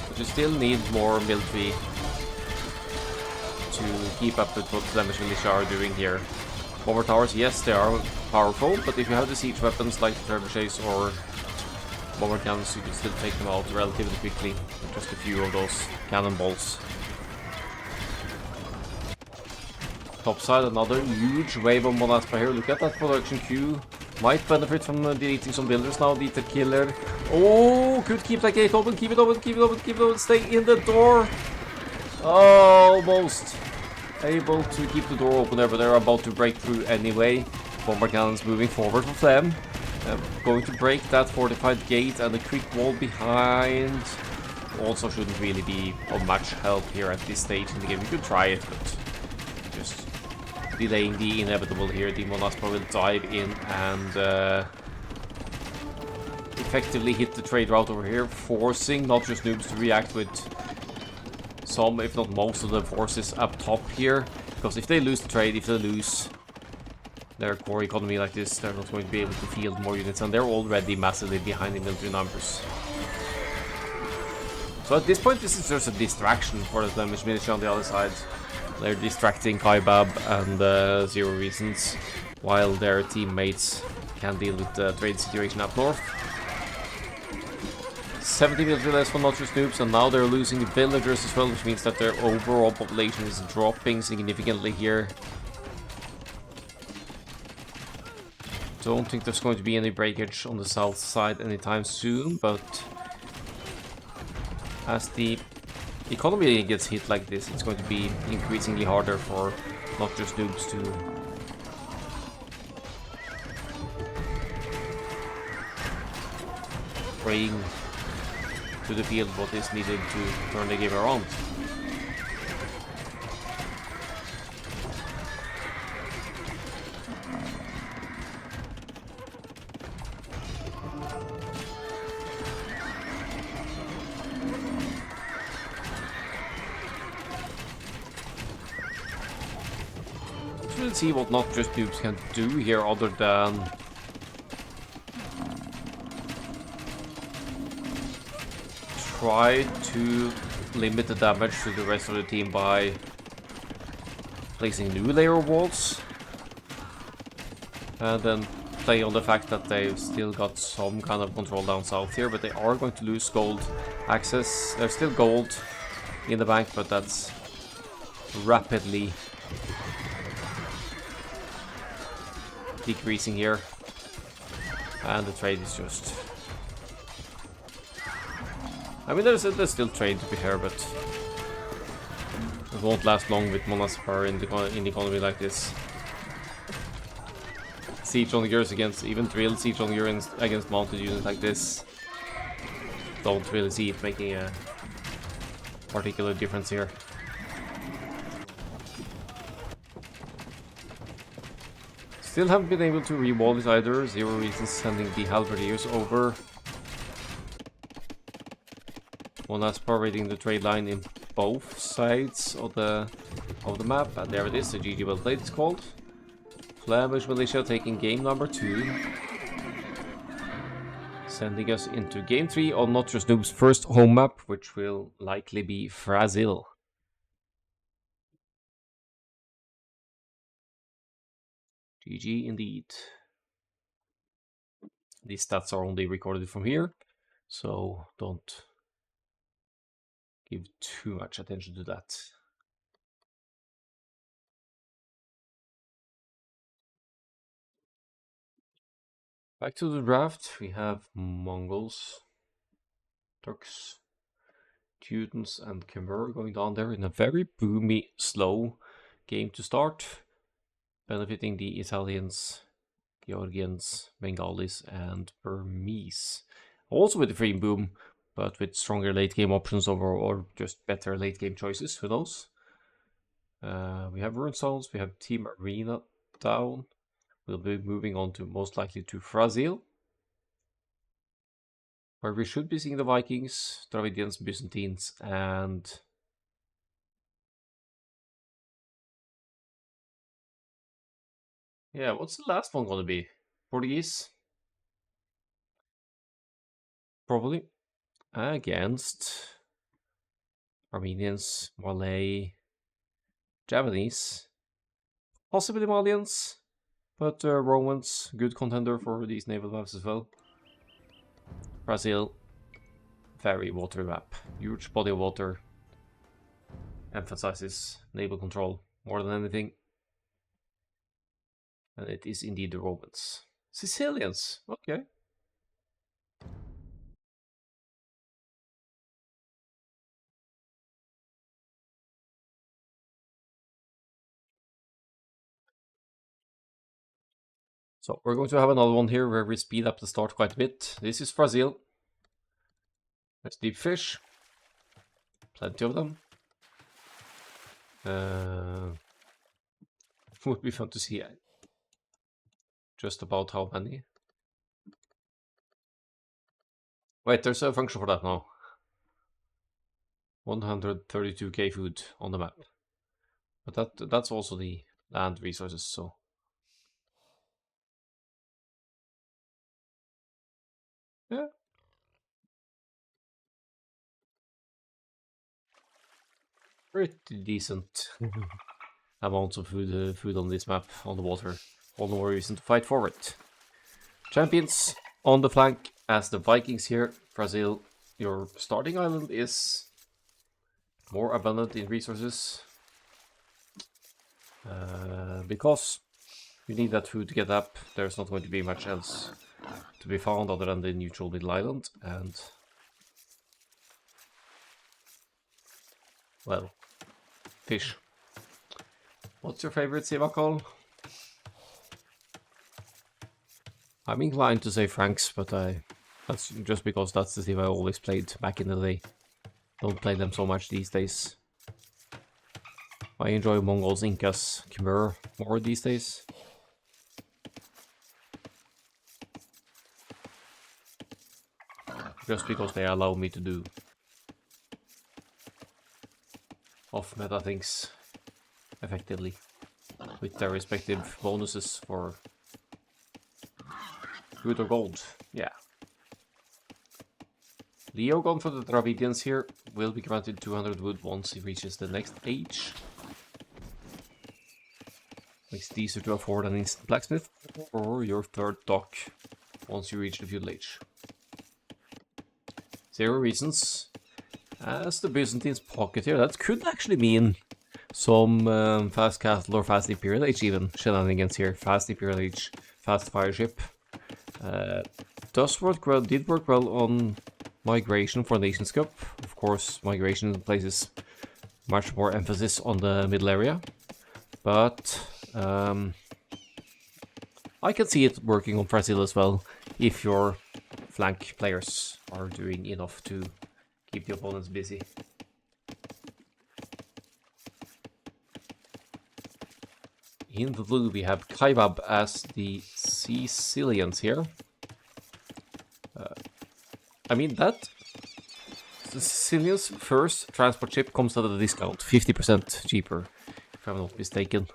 But you still need more military to keep up with what Flemish militia are doing here. Bomber towers, yes, they are powerful, but if you have the siege weapons like the trebuchets or bomber cannons, you can still take them out relatively quickly with just a few of those cannonballs. Topside, another huge wave of Monaspa here. Look at that production queue. Might benefit from deleting some builders now. Dieter Killer. Oh, could keep that gate open. Keep it open, keep it open, keep it open. Stay in the door. Almost able to keep the door open there, but they're about to break through anyway. Bomber cannons moving forward for them. Going to break that fortified gate, and the quick wall behind also shouldn't really be of much help here at this stage in the game. You could try it, but just delaying the inevitable here. The Monaspa will dive in and effectively hit the trade route over here, forcing not just noobs to react with some, if not most of the forces up top here. Because if they lose the trade, if they lose their core economy like this, they're not going to be able to field more units, and they're already massively behind in military numbers. So at this point, this is just a distraction for the Flemish militia on the other side. They're distracting Kaibab and Zero Reasons, while their teammates can deal with the trade situation up north. 70 military less for not just noobs, and now they're losing villagers as well, which means that their overall population is dropping significantly here. Don't think there's going to be any breakage on the south side anytime soon, but as the economy gets hit like this, it's going to be increasingly harder for not just noobs to bring to the field what is needed to turn the game around. Let's really see what not just noobs can do here other than try to limit the damage to the rest of the team by placing new layer walls, and then play on the fact that they've still got some kind of control down south here, but they are going to lose gold access. There's still gold in the bank, but that's rapidly decreasing here, and the trade is just... I mean, there's still trade to be here, but it won't last long with Monaspa in the economy like this. Siege on gears against, even drilled siege on gears against mounted units like this. Don't really see it making a particular difference here. Still haven't been able to re-wall it either. Zero reasons sending the halberdiers over. One last parading the trade line in both sides of the map, and there it is. The GG well played, it's called. Flemish Militia taking game number 2. Sending us into game 3 on Not Just Noob's first home map, which will likely be Brazil. GG indeed. These stats are only recorded from here, so don't give too much attention to that. Back to the draft, we have Mongols, Turks, Teutons and Khmer going down there in a very boomy, slow game to start, benefiting the Italians, Georgians, Bengalis and Burmese. Also with the free boom, but with stronger late game options or just better late game choices, who knows. We have Rune Stones, we have Team Arena down. We'll be moving on to most likely to Brazil, where we should be seeing the Vikings, Dravidians, Byzantines, and yeah, what's the last one gonna be? Portuguese? Probably. Against Armenians, Malay, Japanese, possibly Malians, but Romans, good contender for these naval maps as well. Brazil, very watery map, huge body of water, emphasizes naval control more than anything. And it is indeed the Romans. Sicilians, okay. So we're going to have another one here where we speed up the start quite a bit. This is Brazil. There's deep fish. Plenty of them. Would be fun to see just about how many. Wait, there's a function for that now. 132k food on the map. But that's also the land resources, so. Yeah. Pretty decent amounts of food on this map, on the water. All the more reason to fight for it. Champions on the flank as the Vikings here. Brazil, your starting island is more abundant in resources. Because you need that food to get up, there's not going to be much else to be found other than the neutral middle island and, well, fish. What's your favorite sea Akkal? I'm inclined to say Franks, but that's just because that's the team I always played back in the day. Don't play them so much these days. I enjoy Mongols, Incas, Khmer more these days. Just because they allow me to do off-meta things effectively with their respective bonuses for wood or gold. Yeah. Leo gone for the Dravidians here. Will be granted 200 wood once he reaches the next age. Makes it easier to afford an instant blacksmith or your third dock once you reach the feudal age. 0 reasons. As the Byzantines pocket here, that could actually mean some fast castle or fast imperial age even shenanigans here. Fast imperial age, fast fire ship. Does work well, did work well on migration for Nations Cup. Of course, migration places much more emphasis on the middle area, but I can see it working on Brazil as well if your flank players are doing enough to keep the opponents busy. In the blue, we have Kaibab as the Sicilians here. I mean, that... The Sicilians' first transport ship comes at a discount, 50% cheaper, if I'm not mistaken.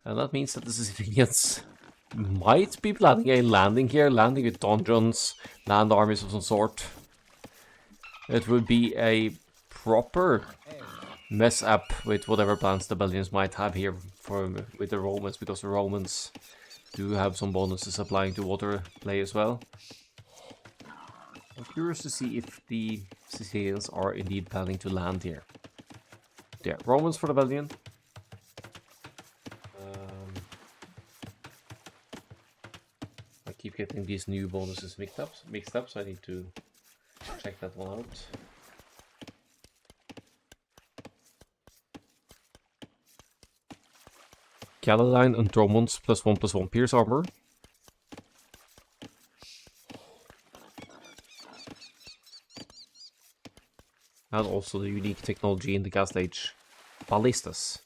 And that means that the Sicilians might be planning a landing here, landing with donjons, land armies of some sort. It would be a proper mess up with whatever plans the Belgians might have here with the Romans, because the Romans do have some bonuses applying to water play as well. I'm curious to see if the Sicilians are indeed planning to land here. Yeah, Romans for the Belgian. I keep getting these new bonuses mixed up, so I need to check that one out. Galley line and Drummond's +1/+1 pierce armor. And also the unique technology in the gas stage, Ballistas,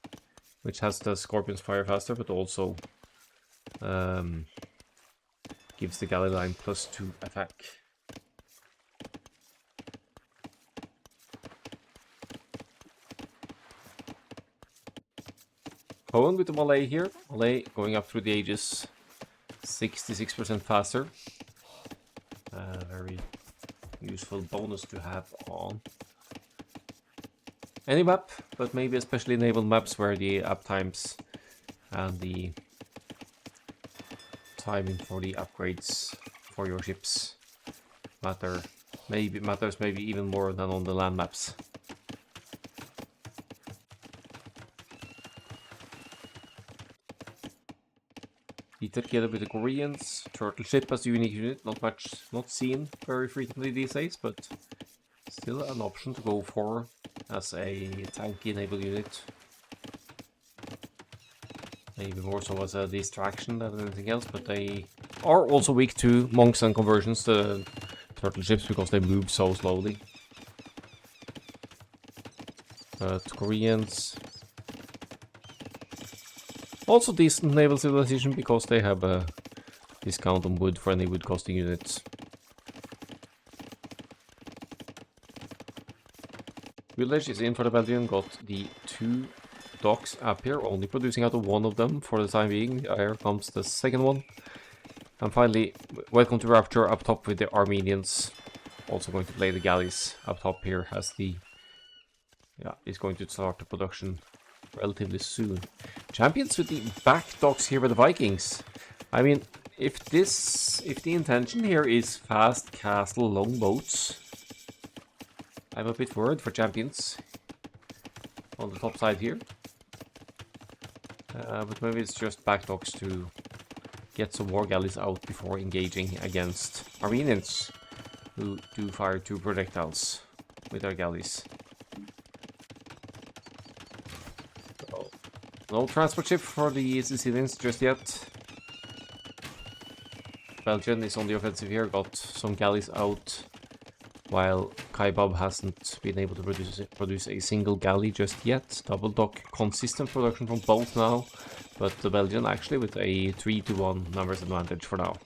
which has the Scorpions fire faster, but also gives the galley line +2 attack. Poland with the Malay here. Malay going up through the ages, 66% faster. Very useful bonus to have on any map, but maybe especially enabled maps where the up times and the timing for the upgrades for your ships matters maybe even more than on the land maps. Together with the Koreans, turtle ship as a unique unit, not seen very frequently these days, but still an option to go for as a tanky enabled unit. Maybe more so as a distraction than anything else, but they are also weak to monks and conversions, the turtle ships, because they move so slowly. But Koreans... also decent naval civilization, because they have a discount on wood for any wood costing units. Village is in for the Belgian, got the 2 docks up here, only producing out of one of them for the time being. Here comes the second one. And finally, welcome to Rapture up top with the Armenians. Also going to play the galleys up top here as the... yeah, is going to start the production relatively soon. Champions with the back docks here with the Vikings. I mean, if the intention here is fast castle longboats, I'm a bit worried for champions on the top side here. But maybe it's just back docks to get some more galleys out before engaging against Armenians, who do fire 2 projectiles with their galleys. So, no transport ship for the Sicilians just yet. Belgium is on the offensive here, got some galleys out, while Kaibab hasn't been able to produce a single galley just yet. Double dock, consistent production from both now, but the Belgian actually with a 3-to-1 numbers advantage for now.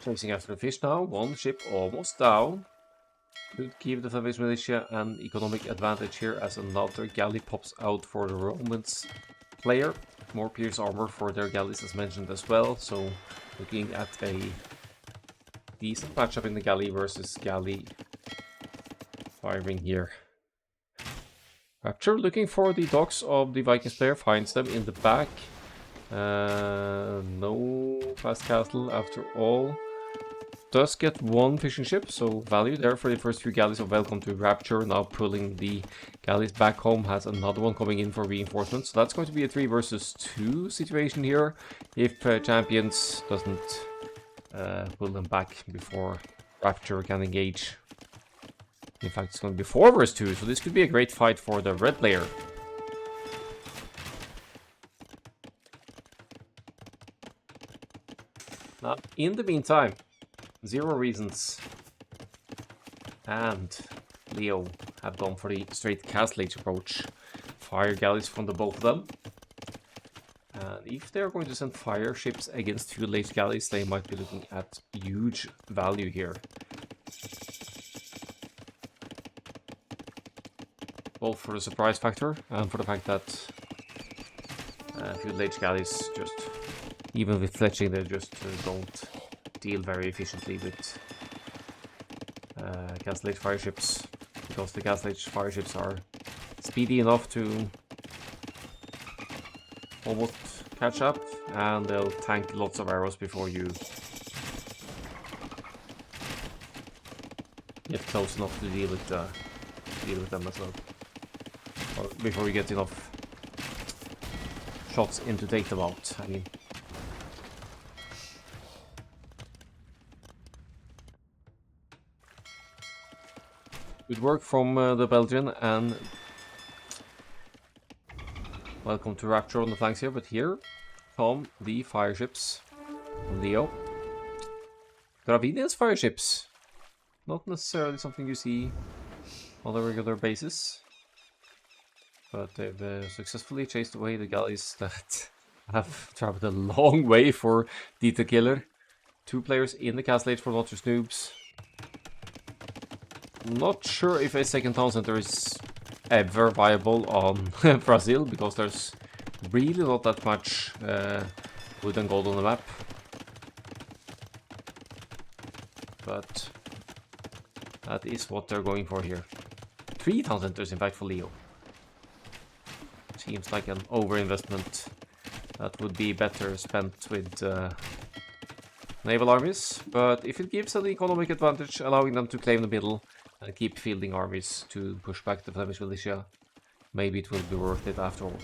Chasing after the fish now, 1 ship almost down. Could give the Flemish militia an economic advantage here as another galley pops out for the Romans player. More pierce armor for their galleys as mentioned as well, so looking at a decent matchup in the galley versus galley firing here. Rapture looking for the docks of the Vikings player, finds them in the back. No fast castle after all. Does get 1 fishing ship, so value there for the first few galleys of Welcome to Rapture. Now pulling the galleys back home, has another one coming in for reinforcements. So that's going to be a 3 versus 2 situation here, if Champions doesn't pull them back before Rapture can engage. In fact, it's going to be 4 vs 2, so this could be a great fight for the red player. Now, in the meantime, Zero Reasons and Leo have gone for the straight Castle Age approach. Fire galleys from the both of them. And if they're going to send fire ships against Feudal Age galleys, they might be looking at huge value here. Both for the surprise factor and for the fact that Feudal Age galleys just, even with fletching, they just don't deal very efficiently with Castle Age fire ships, because the Castle Age fire ships are speedy enough to almost catch up, and they'll tank lots of arrows before you get close enough to deal with them as well, or before you get enough shots in to take them out. I mean, good work from the Belgian, and welcome to Rapture on the flanks here, but here come the fire ships from Leo. Gravinian's fire ships. Not necessarily something you see on a regular basis, but they've successfully chased away the galleys that have traveled a long way for Dita Killer. 2 players in the Castle Age for not just noobs. Not sure if a second town center is ever viable on Brazil, because there's really not that much wood and gold on the map. But that is what they're going for here. 3 town centers in fact for Leo. Seems like an overinvestment that would be better spent with naval armies, but if it gives an economic advantage, allowing them to claim the middle and keep fielding armies to push back the Flemish militia, maybe it will be worth it after all.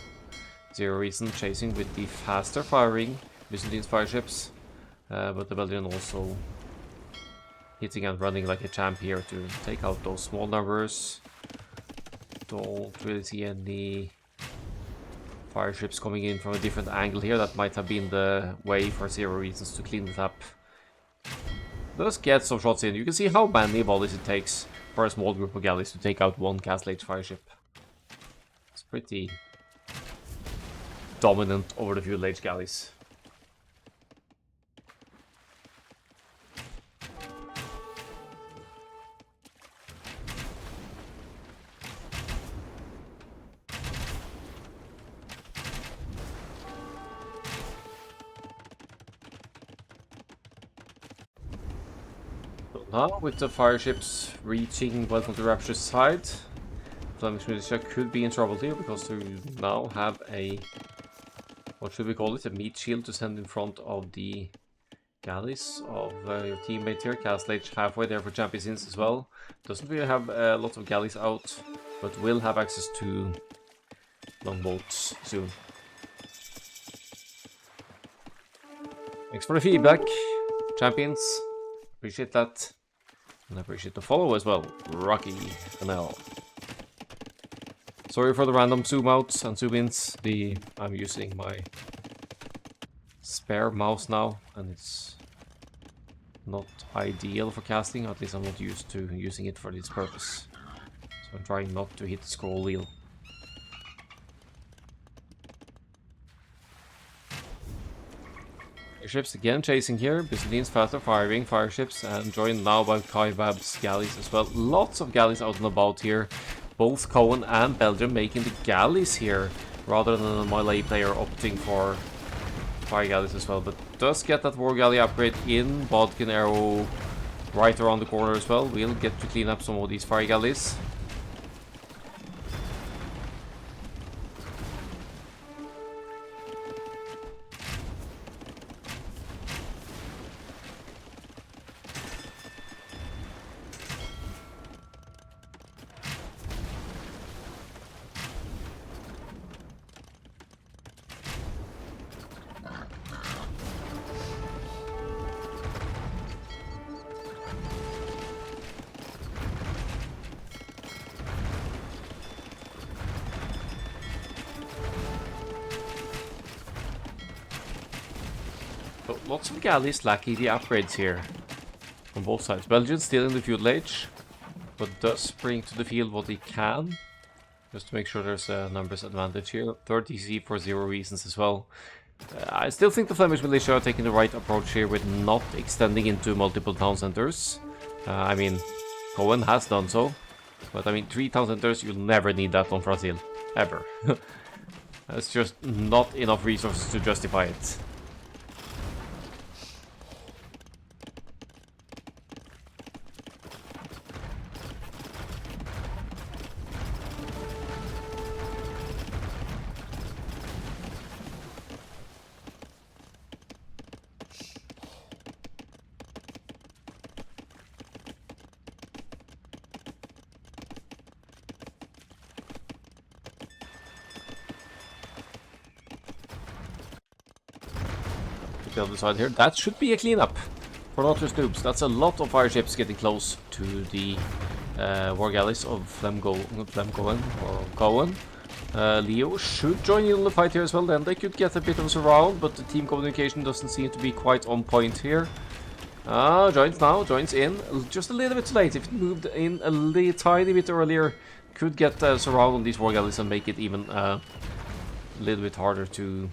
Zero Reason chasing with the faster firing Byzantine fire ships, but the Belgian also hitting and running like a champ here to take out those small numbers. Don't really see any fire ships coming in from a different angle here. That might have been the way for Zero Reasons to clean it up. Does get some shots in. You can see how many volleys it takes for a small group of galleys to take out one Castle Age fire ship. It's pretty dominant over the Feudal Age galleys. Now, with the fire ships reaching Welcome to Rapture's side, Flemish militia could be in trouble here, because we now have a, what should we call it, a meat shield to send in front of the galleys of your teammate here. Castle Age halfway there for Champions as well. Doesn't really have lots of galleys out, but will have access to longboats soon. Thanks for the feedback, Champions. Appreciate that. And I appreciate the follow as well, Rocky Fennell. Sorry for the random zoom outs and zoom ins. I'm using my spare mouse now, and it's not ideal for casting. At least I'm not used to using it for this purpose. So I'm trying not to hit the scroll wheel. Ships again chasing here. Byzantines faster firing fire ships, and joined now by Kaibab's galleys as well. Lots of galleys out and about here. Both Cohen and Belgium making the galleys here, rather than a melee player opting for fire galleys as well. But does get that war galley upgrade in. Bodkin arrow right around the corner as well. We'll get to clean up some of these fire galleys. So lots of galleys lacking the upgrades here on both sides. Belgium still in the feudal age, but does bring to the field what he can, just to make sure there's a numbers advantage here. 30C for 0 reasons as well. I still think the Flemish militia are taking the right approach here with not extending into multiple town centers. I mean, Cohen has done so, but I mean 3 town centers, you'll never need that on Brazil, ever. There's just not enough resources to justify it. The other side here, that should be a cleanup for not just noobs. That's a lot of fire ships getting close to the war galleys of Flemcohen or Cohen. Leo should join in the fight here as well, then they could get a bit of a surround, but the team communication doesn't seem to be quite on point here. Joins now, joins in, just a little bit late. If it moved in a tiny bit earlier, could get a surround on these war galleys and make it even a little bit harder to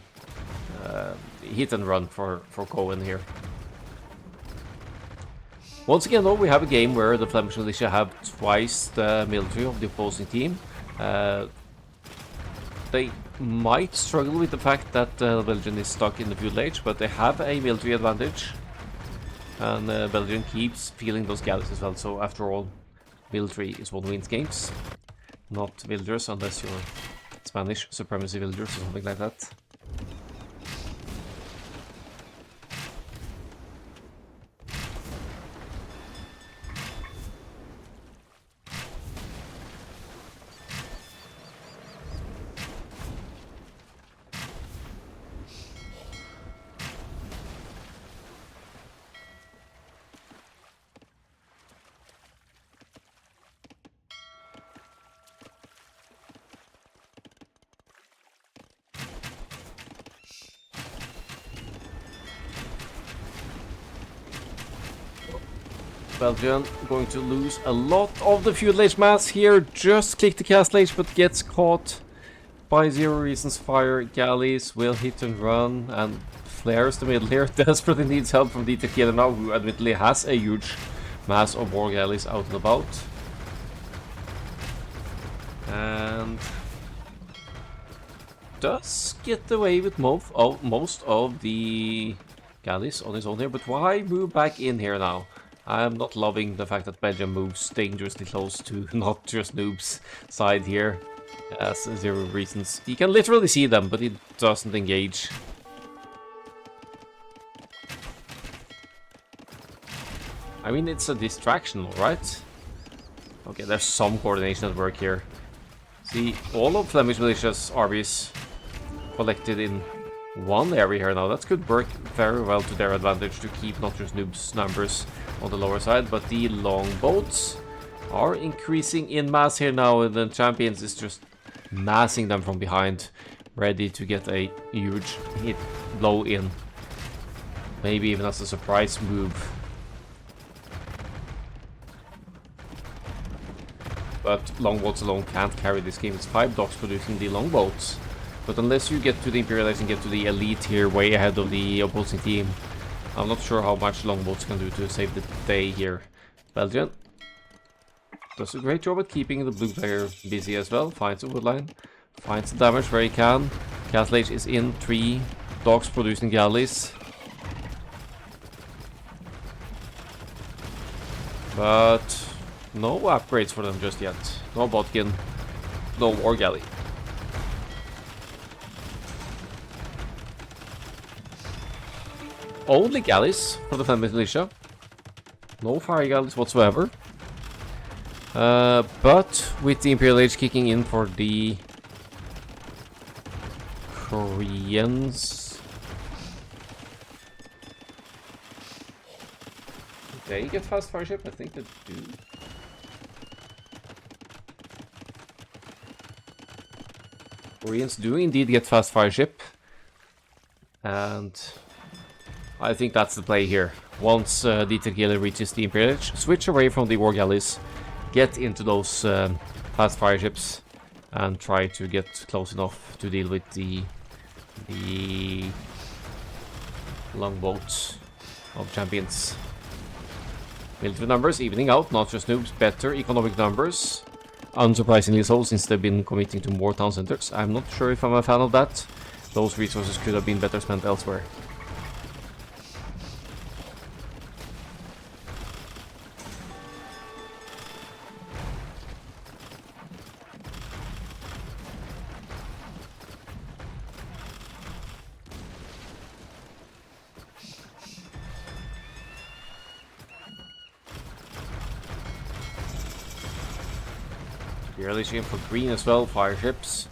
hit and run for Cohen here. Once again though, we have a game where the Flemish militia have twice the military of the opposing team. They might struggle with the fact that Belgium is stuck in the feudal age, but they have a military advantage. And Belgium keeps feeling those galleys as well, so after all, military is what wins games. Not villagers, unless you're Spanish supremacy villagers or something like that. Belgium going to lose a lot of the feudal age mass here. Just click the castle age, but gets caught by 0 reasons fire. Galleys will hit and run, and flares the middle here. Desperately needs help from the Tequila now, who admittedly has a huge mass of war galleys out and about. And does get away with most of the galleys on his own here, but why move back in here now? I'm not loving the fact that Belgium moves dangerously close to not just noobs side here. As 0 reasons. He can literally see them, but he doesn't engage. I mean, it's a distraction, right? Okay, there's some coordination at work here. See, all of Flemish militia's armies collected in one area here now. That could work very well to their advantage to keep not just noobs' numbers on the lower side, but the longboats are increasing in mass here now, and the champions is just massing them from behind, ready to get a huge hit blow in. Maybe even as a surprise move. But longboats alone can't carry this game. It's 5 docks producing the longboats. But unless you get to the Imperialites and get to the elite here way ahead of the opposing team, I'm not sure how much longboats can do to save the day here. Belgium does a great job at keeping the blue player busy as well. Finds a woodline, finds the damage where he can. Castle Age is in, 3 docks producing galleys. But no upgrades for them just yet. No Botkin, no war galley. Only galleys for the Flemish militia. No fire galleys whatsoever. But with the Imperial Age kicking in for the Koreans. They get fast fire ship? I think they do. Koreans do indeed get fast fire ship. And I think that's the play here. Once the tequila reaches the Imperial Age, switch away from the war galleys, get into those fast fire ships, and try to get close enough to deal with the longboats of champions. Military numbers evening out, not just noobs, better economic numbers. Unsurprisingly so, since they've been committing to more town centers. I'm not sure if I'm a fan of that. Those resources could have been better spent elsewhere. Early stream for green as well, fire ships.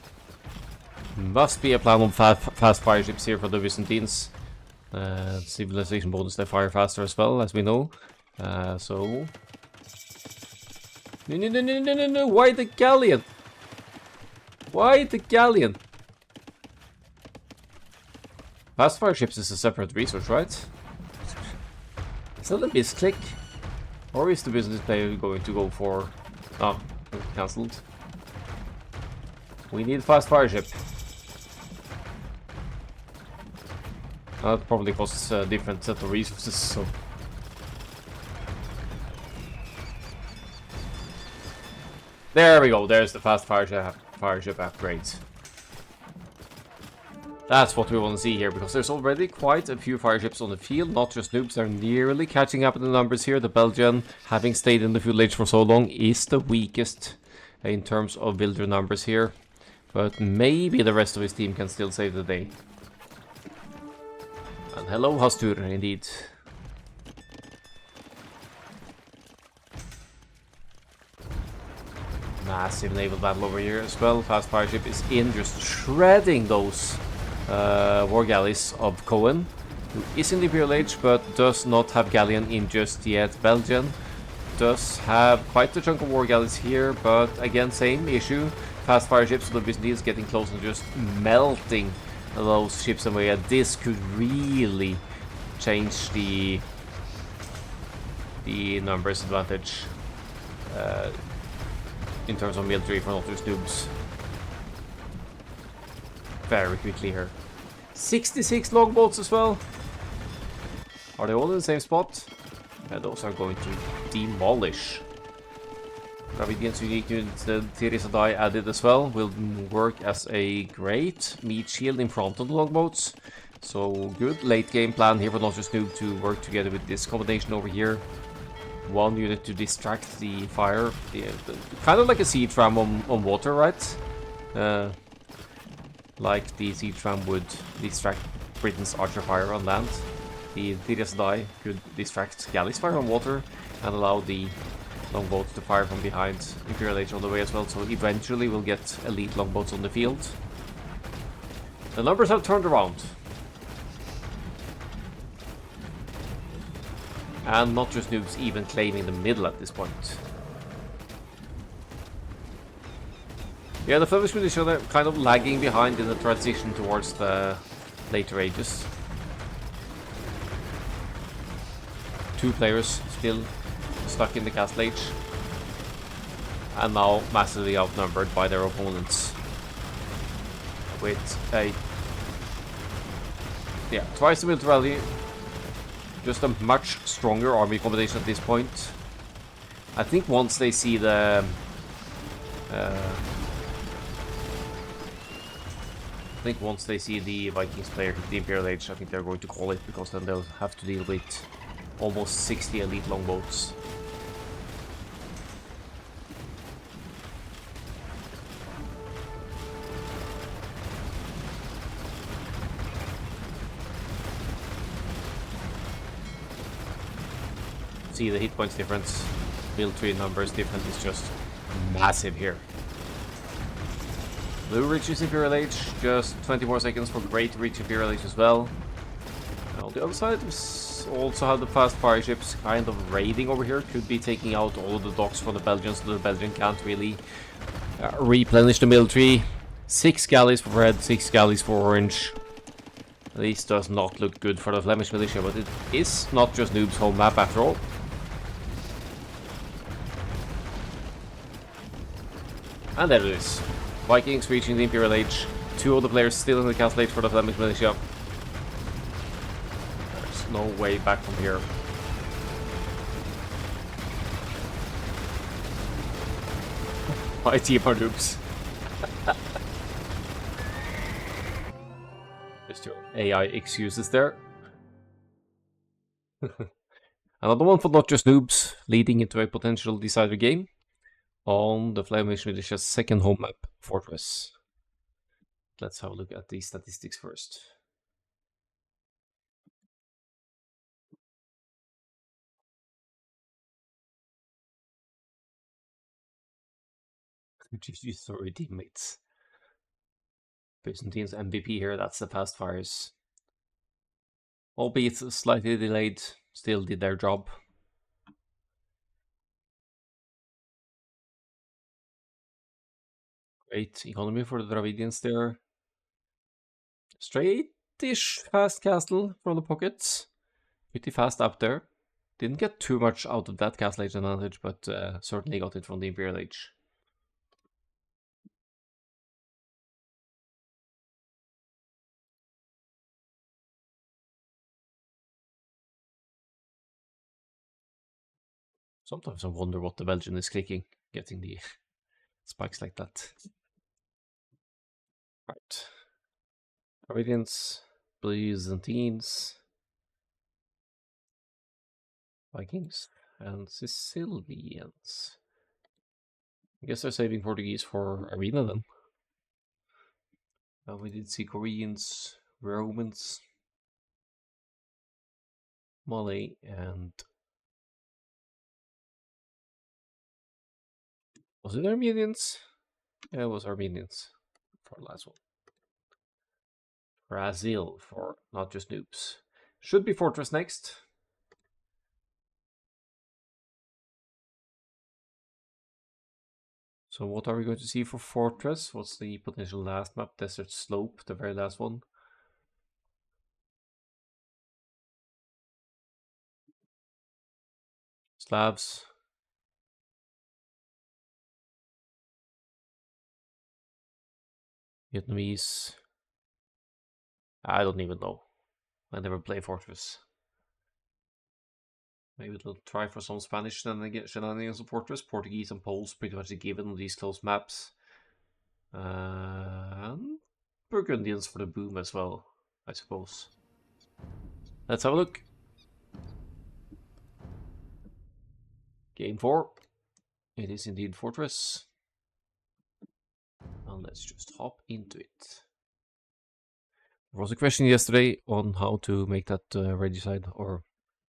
Must be a plan on fast fire ships here for the Byzantines. Civilization bonus, they fire faster as well, as we know. So... No, why the galleon? Why the galleon? Fast fire ships is a separate resource, right? Is that a misclick? Or is the business player going to go for... Oh. Cancelled. We need fast fire ship. That probably costs a different set of resources, so... There we go, there's the fast fire ship upgrade. That's what we want to see here, because there's already quite a few fire ships on the field, not just noobs. They're nearly catching up in the numbers here. The Belgian, having stayed in the feudal age for so long, is the weakest in terms of builder numbers here. But maybe the rest of his team can still save the day. And hello, Hastur, indeed. Massive naval battle over here as well. Fast fire ship is in, just shredding those war galleys of Cohen, who is in the Imperial Age but does not have galleon in just yet. Belgian does have quite a chunk of war galleys here, but again, same issue. Fast fire ships, so the Byzantines getting close and just melting those ships away. And this could really change the numbers advantage in terms of military for not just noobs. Very quickly here. 66 longboats as well. Are they all in the same spot? Yeah, those are going to demolish. Dravidian's unique unit, the Tirisadai added as well, will work as a great meat shield in front of the longboats. So good late game plan here for not just noob to work together with this combination over here. One unit to distract the fire, kind of like a siege ram on water, right? Like the siege ram would distract Britain's archer fire on land. The Tirisadai could distract galleys fire on water and allow the longboats to fire from behind Imperial Age all the way as well. So eventually we'll get elite longboats on the field. The numbers have turned around. And not just noobs even claiming the middle at this point. Yeah, the Flemish militia are kind of lagging behind in the transition towards the later ages. 2 players still stuck in the Castle Age. And now massively outnumbered by their opponents. With a... yeah, twice the military value. Just a much stronger army combination at this point. I think once they see the... Vikings player hit the Imperial Age, I think they're going to call it, because then they'll have to deal with almost 60 elite longboats. See the hit points difference, military numbers difference is just massive here. Blue reaches Imperial Age, just 20 more seconds for Grey to reach Imperial Age as well. And on the other side, we also have the fast fire ships kind of raiding over here. Could be taking out all of the docks for the Belgians, so the Belgian can't really replenish the military. 6 galleys for red, 6 galleys for orange. This does not look good for the Flemish militia, but it is not just Noob's home map after all. And there it is. Vikings reaching the Imperial Age. 2 of the players still in the castle age for the Flemish militia. There's no way back from here. My team are noobs. Just your AI excuses there. Another one for not just noobs, leading into a potential decider game on the Flemish militia's second home map, Fortress. Let's have a look at the statistics first. GG, sorry teammates. Byzantine's MVP here, that's the fast fires. Albeit slightly delayed, still did their job. Great economy for the Dravidians there. Straight-ish fast castle from the pockets. Pretty fast up there. Didn't get too much out of that castle age advantage, but certainly got it from the Imperial Age. Sometimes I wonder what the Belgian is clicking, getting the spikes like that. Right. Arabians, Byzantines, Vikings, and Sicilians. I guess they're saving Portuguese for Arena then. We did see Koreans, Romans, Malay, and... Was it Armenians? Yeah, it was Armenians for the last one. Brazil for not just noobs. Should be Fortress next. So what are we going to see for Fortress? What's the potential last map? Desert Slope, the very last one. Slavs. Vietnamese. I don't even know. I never play Fortress. Maybe they'll try for some Spanish shenanigans on Fortress. Portuguese and Poles pretty much a given on these close maps. And Burgundians for the boom as well, I suppose. Let's have a look. Game 4. It is indeed Fortress. And let's just hop into it. There was a question yesterday on how to make that regicide, or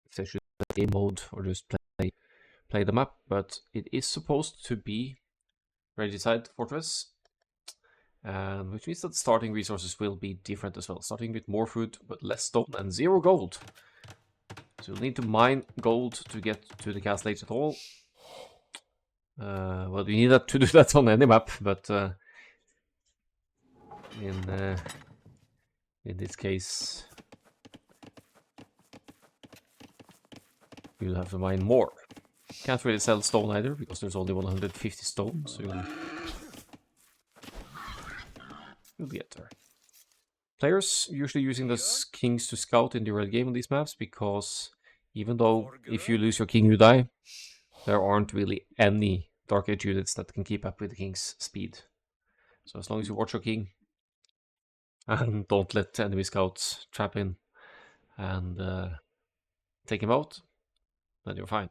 if they should play game mode or just play the map, but it is supposed to be regicide Fortress, which means that starting resources will be different as well, starting with more food but less stone and 0 gold. So you'll need to mine gold to get to the castle age at all. Well, you need that to do that on any map, but in this case, you'll have to mine more. Can't really sell stone either, because there's only 150 stone, so you'll get there. Players usually using the kings to scout in the early game on these maps, because even though if you lose your king you die, there aren't really any Dark Age units that can keep up with the king's speed. So as long as you watch your king and don't let enemy scouts trap in and take him out, then you're fine.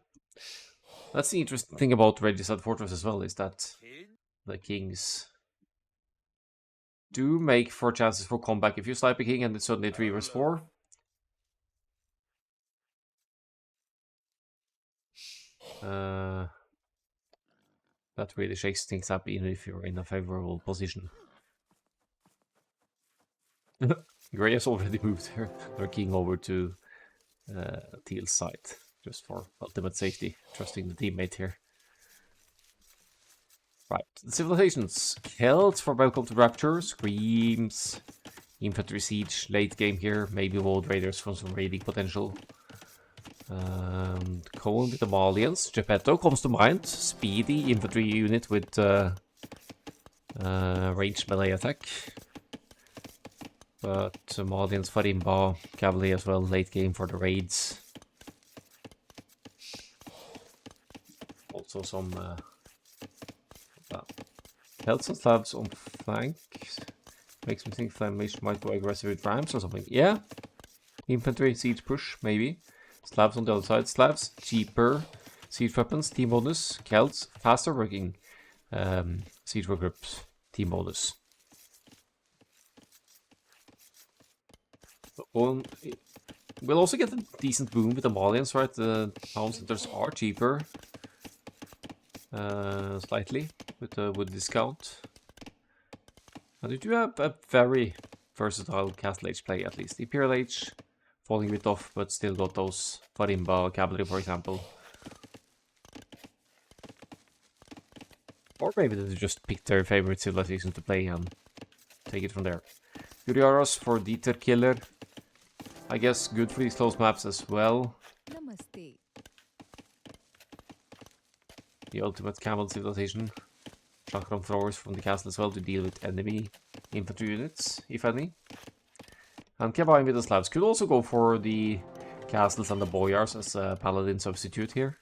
That's the interesting thing about Regicide Fortress as well, is that the kings do make 4 chances for comeback. If you snipe a king and it's suddenly 3 vs 4, that really shakes things up, even if you're in a favorable position. Grey has already moved their king over to Teal's side, just for ultimate safety, trusting the teammate here. Right, the civilizations. Celts for Welcome to Rapture, Screams, infantry siege late game here. Maybe World Raiders from some raiding potential. Going with the Malians. Geppetto comes to mind. Speedy infantry unit with ranged melee attack. But Malians, Farimba, cavalry as well, late game for the raids. Also some Celts and Slavs on flank. Makes me think Flemish might go aggressive with Rams or something. Yeah. Infantry, siege push, maybe. Slavs on the other side. Slavs, cheaper siege weapons, team bonus. Celts, faster working siege groups, team bonus. We'll also get a decent boom with the Malians, right? The town centers are cheaper. Slightly, with discount. And we do have a very versatile Castle Age play, at least. Imperial Age, falling a bit off, but still got those Farimba cavalry, for example. Or maybe they just picked their favorite civilization to play and take it from there. Yuriaras for Dieter Killer. I guess good for these close maps as well. Namaste. The ultimate camel civilization. Chakram throwers from the castle as well to deal with enemy infantry units, if any. And combined with the Slavs. Could also go for the castles and the boyars as a paladin substitute here.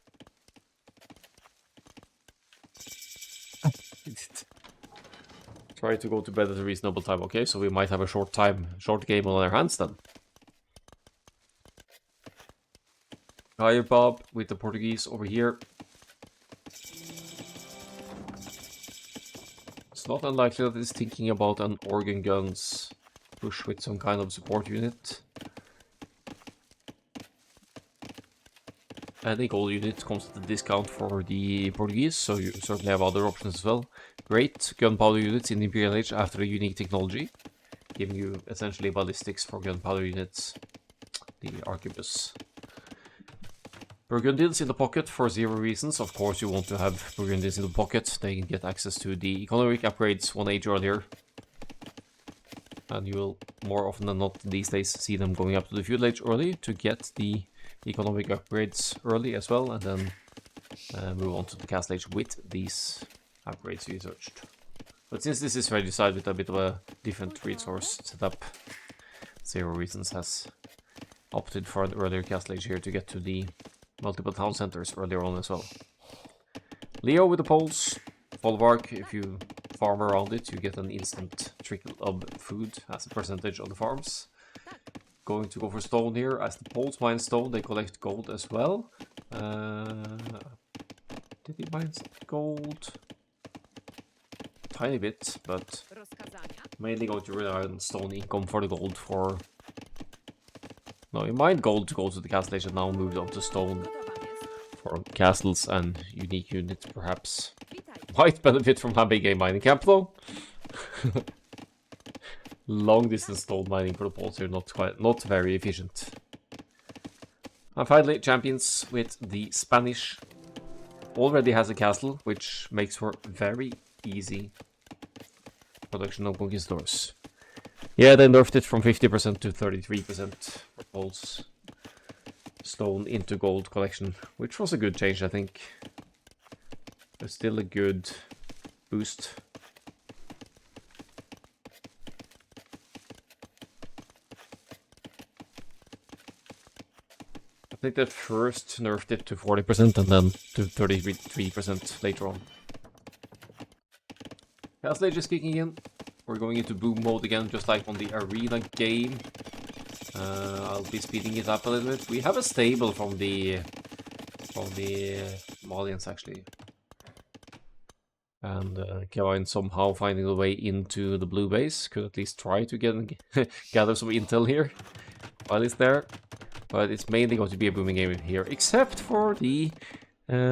Try to go to bed at a reasonable time, okay? So we might have a short game on our hands then. Higher Bob with the Portuguese over here. It's not unlikely that it's thinking about an organ guns push with some kind of support unit. Any gold unit comes at a discount for the Portuguese, so you certainly have other options as well. Great gunpowder units in the Imperial Age after a unique technology, giving you essentially ballistics for gunpowder units. The Arquebus. Burgundians in the pocket for 0 reasons. Of course you want to have Burgundians in the pocket. They can get access to the economic upgrades 1 age earlier. And you will more often than not these days see them going up to the feudal age early to get the economic upgrades early as well. And then move on to the castle age with these upgrades researched. But since this is regicide with a bit of a different resource setup, 0 reasons has opted for an earlier castle age here to get to the multiple town centers earlier on as well. Leo with the poles. Folvark, if you farm around it, you get an instant trickle of food as a percentage of the farms. Going to go for stone here. As the poles mine stone, they collect gold as well. Did he mine gold? Tiny bit, but mainly going to rely on stone income for the gold for... No, he mined gold to go to the castle age and now moved on to stone for castles and unique units, perhaps. Might benefit from having a mining camp, though. Long distance stone mining for the poles here, not very efficient. And finally, champions with the Spanish. Already has a castle, which makes for very easy production of conquistadors. Yeah, they nerfed it from 50% to 33% for poles. Stone into gold collection, which was a good change, I think. But still a good boost. I think they first nerfed it to 40% and then to 33% later on. Castle Age is kicking in. We're going into boom mode again, just like on the arena game. I'll be speeding it up a little bit. We have a stable from the Malians actually, and Kevin somehow finding the way into the blue base. Could at least try to gather some intel here while it's there, but it's mainly going to be a booming game here, except for the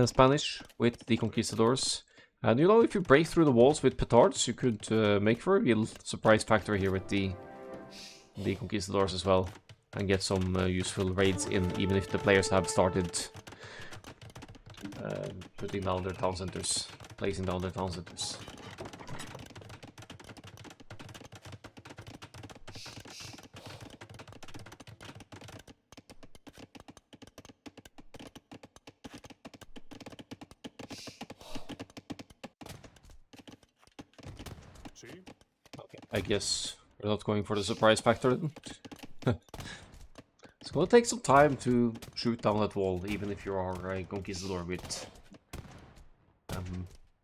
Spanish with the conquistadors. And you know, if you break through the walls with petards, you could make for a real surprise factor here with the conquistadors as well, and get some useful raids in, even if the players have started putting down their town centers, placing down their town centers. Okay, I guess we're not going for the surprise factor then. It's gonna take some time to shoot down that wall, even if you are a conquistador with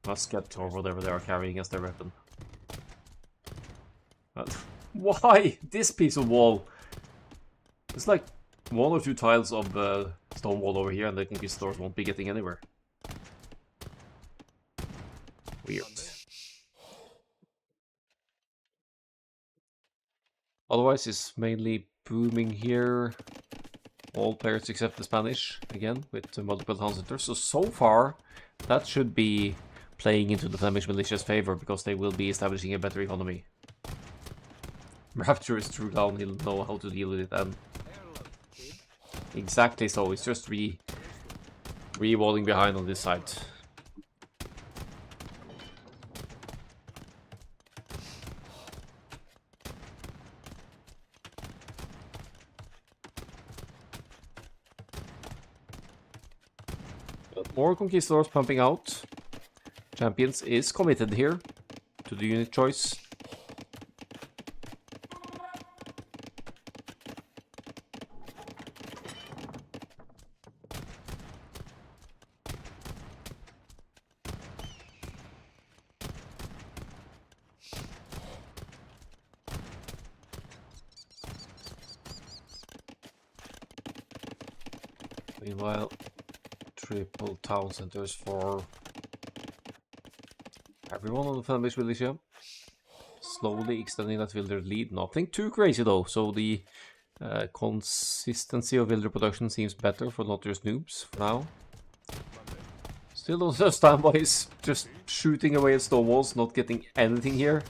musket or whatever they are carrying as their weapon. Why this piece of wall? It's like one or two tiles of stone wall over here, and the conquistadors won't be getting anywhere. Weird. Otherwise, it's mainly booming here. All players except the Spanish, again, with multiple town centers. So far, that should be playing into the Flemish militia's favor, because they will be establishing a better economy. Rapture is true down, he'll know how to deal with it, and exactly so, it's just re-walling behind on this side. But more conquistadors pumping out. Champions is committed here to the unit choice. Meanwhile, triple town centers for everyone on the Flemish militia. Slowly extending that Wilder lead. Nothing too crazy though, so the consistency of Wilder production seems better for not just noobs for now. Still don't understand why he's just shooting away at stone walls, not getting anything here.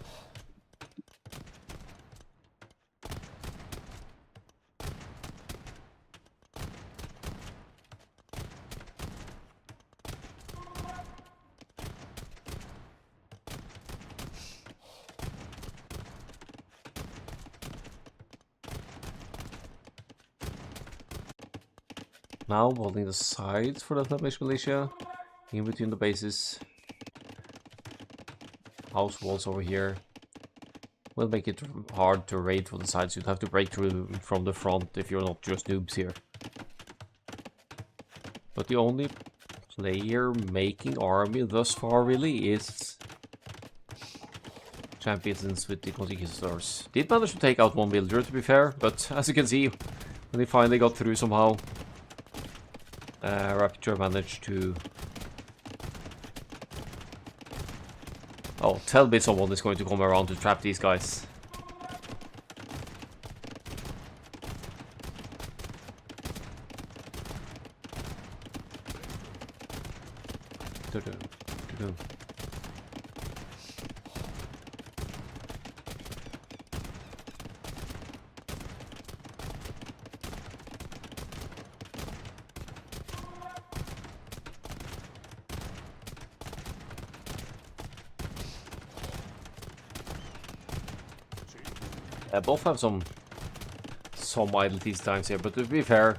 Now holding the sides for the Flemish militia, in between the bases. House walls over here will make it hard to raid for the sides. You'd have to break through from the front if you're not just noobs here. But the only player making army thus far really is Champions with the Conquistadors. Did manage to take out one villager, to be fair, but as you can see, when they finally got through somehow, Rapture managed to... Oh, tell me someone is going to come around to trap these guys. Both have some idle TC times here, but to be fair,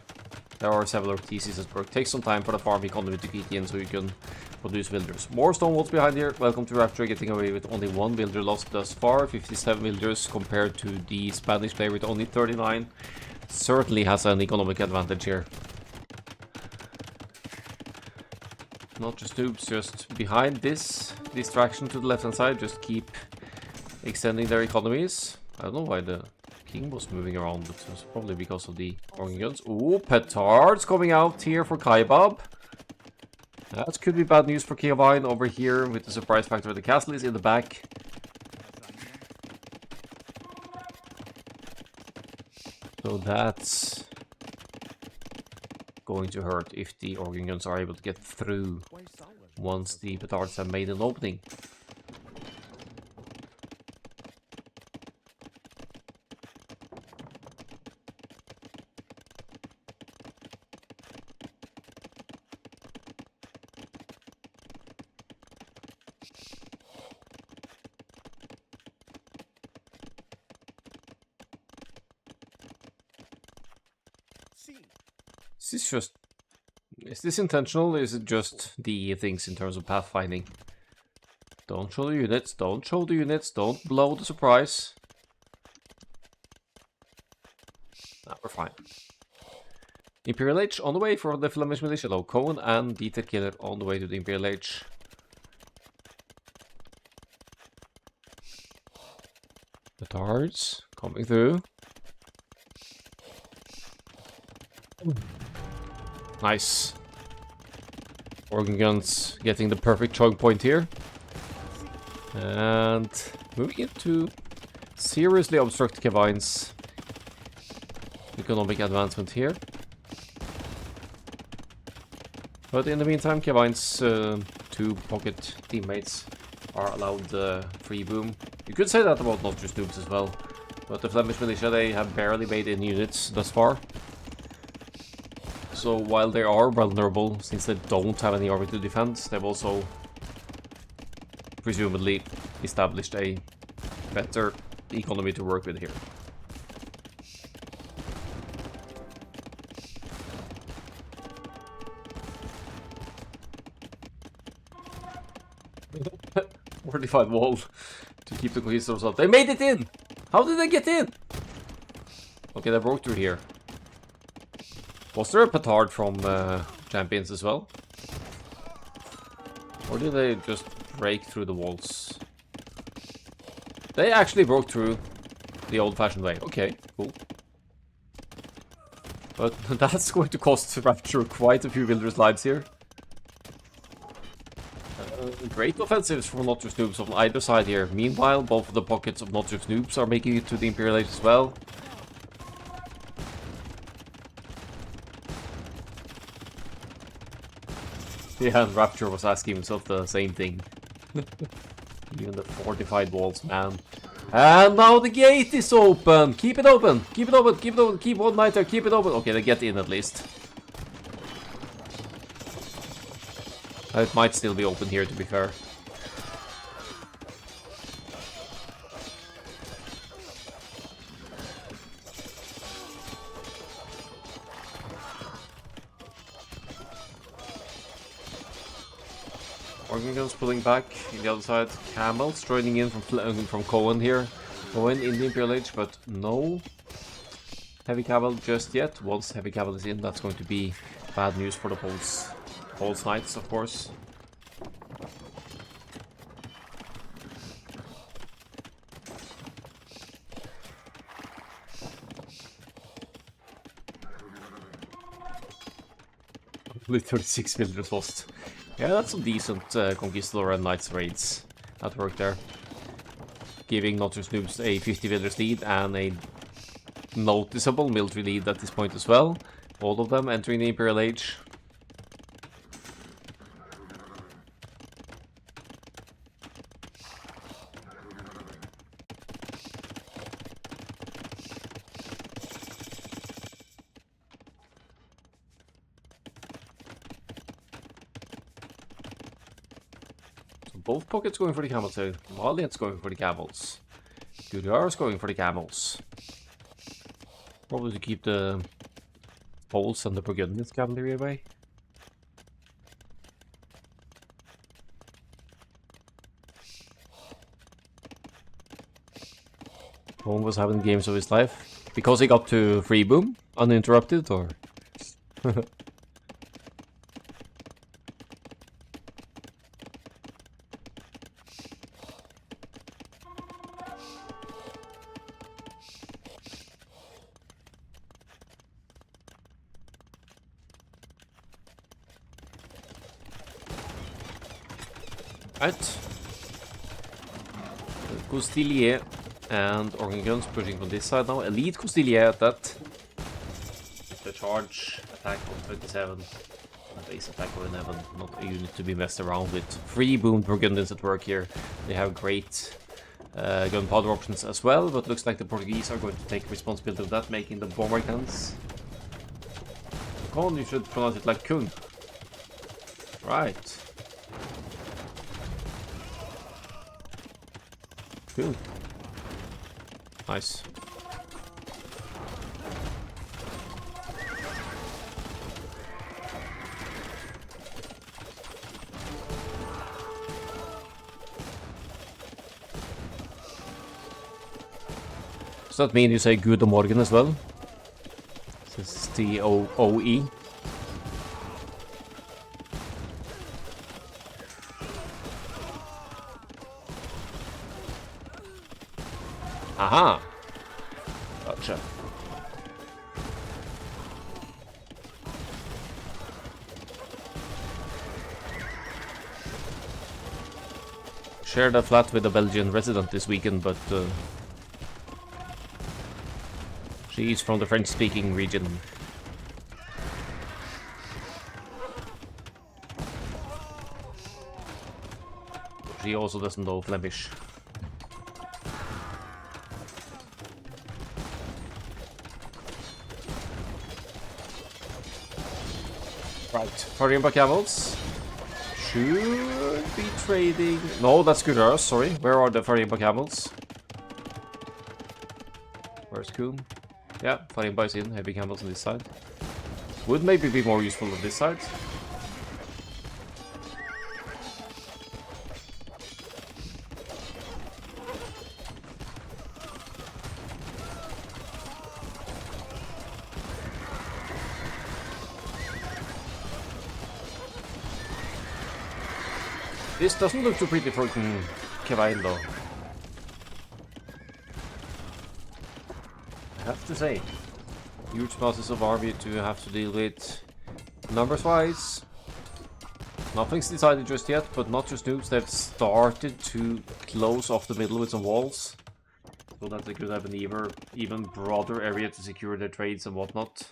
there are several TCs at work. Takes some time for the farm economy to kick in so you can produce villagers. More stone walls behind here. Welcome to Rapture, getting away with only one villager lost thus far. 57 villagers compared to the Spanish player with only 39. Certainly has an economic advantage here. Not just noobs, just behind this distraction to the left hand side, just keep extending their economies. I don't know why the king was moving around, but it was probably because of the organ guns. Ooh, petards coming out here for Kaibab. That could be bad news for Kiavine over here with the surprise factor. The castle is in the back. So that's going to hurt if the organ guns are able to get through once the petards have made an opening. Is this intentional, or is it just the things in terms of pathfinding? Don't show the units, don't show the units, don't blow the surprise. Nah, we're fine. Imperial H on the way for the Flemish militia though. Cohen and Dieter Killer on the way to the Imperial H. The Tards coming through. Nice. Organ guns getting the perfect choke point here. And moving into seriously obstruct Kevine's economic advancement here. But in the meantime, Kevine's 2 pocket teammates are allowed free boom. You could say that about Nostrus Noobs as well. But the Flemish militia, they have barely made any units thus far. So while they are vulnerable, since they don't have any army to defend, they've also presumably established a better economy to work with here. Fortified wall to keep the conquistadors up. They made it in! How did they get in? Okay, they broke through here. Was there a petard from Champions as well? Or did they just break through the walls? They actually broke through the old-fashioned way. Okay, cool. But that's going to cost Rapture quite a few villagers' lives here. Great offensives from Nostrus Noobs on either side here. Meanwhile, both of the pockets of Nostrus Noobs are making it to the Imperial Age as well. Yeah, and Rapture was asking himself the same thing. Even the fortified walls, man. And now the gate is open! Keep it open! Keep it open! Keep it open! Keep one knight there! Keep it open! Okay, they get in at least. It might still be open here, to be fair. Organ guns pulling back in the other side. Camels joining in from Cohen here. Cohen in the Imperial Age, but no heavy cavalry just yet. Once heavy cavalry is in, that's going to be bad news for the Poles. Poles Knights, of course. Only 36 villagers lost. Yeah, that's some decent Conquistador and Knights raids at work there. Giving Nostrus Noobs a 50 villagers lead and a noticeable military lead at this point as well. All of them entering the Imperial Age. Both pockets going for the camels here. Valiant's going for the camels. Gudjar's going for the camels. Probably to keep the Poles and the Burgundians cavalry away. One was having games of his life. Because he got to free boom uninterrupted, or? Right. Coustillier and Organ Guns pushing from this side now. Elite Coustillier at that. The charge attack on 27. A base attack on 11. Not a unit to be messed around with. Free boom Burgundians at work here. They have great gunpowder options as well, but looks like the Portuguese are going to take responsibility of that, making the bomber guns. Con, you should pronounce it like Kun. Right. Cool. Nice. Does that mean you say Good Morgen as well? This is T-O-O-E. Aha! Gotcha. Shared a flat with a Belgian resident this weekend, but she's from the French-speaking region. She also doesn't know Flemish. Right, Farimba camels. Should be trading. No, that's Gurars, sorry. Where are the Farimba camels? Where's Kuhn? Yeah, Farimba is in. Heavy camels on this side. Would maybe be more useful on this side. This doesn't look too pretty for Kevain though. I have to say. Huge masses of army to have to deal with. Numbers wise, nothing's decided just yet, but not just noobs. They've started to close off the middle with some walls. So that they could have an even broader area to secure their trades and whatnot.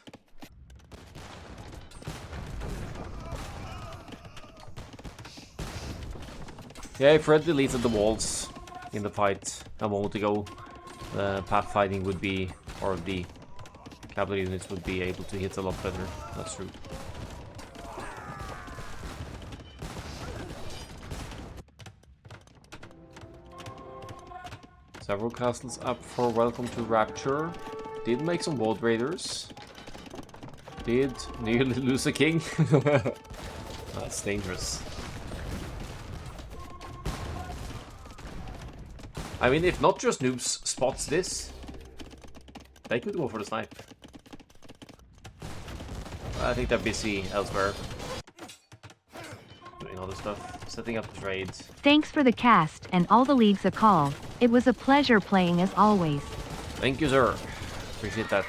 Yeah, Fred deleted the walls in the fight a moment ago. The path fighting would be, or the cavalry units would be able to hit a lot better. That's true. Several castles up for Welcome to Rapture. Did make some World Raiders. Did nearly lose a king. That's dangerous. I mean, if not just noobs spots this, they could go for the snipe. I think they're busy elsewhere. Doing other stuff, setting up the trades. Thanks for the cast and all the leagues a call. It was a pleasure playing as always. Thank you, sir. Appreciate that.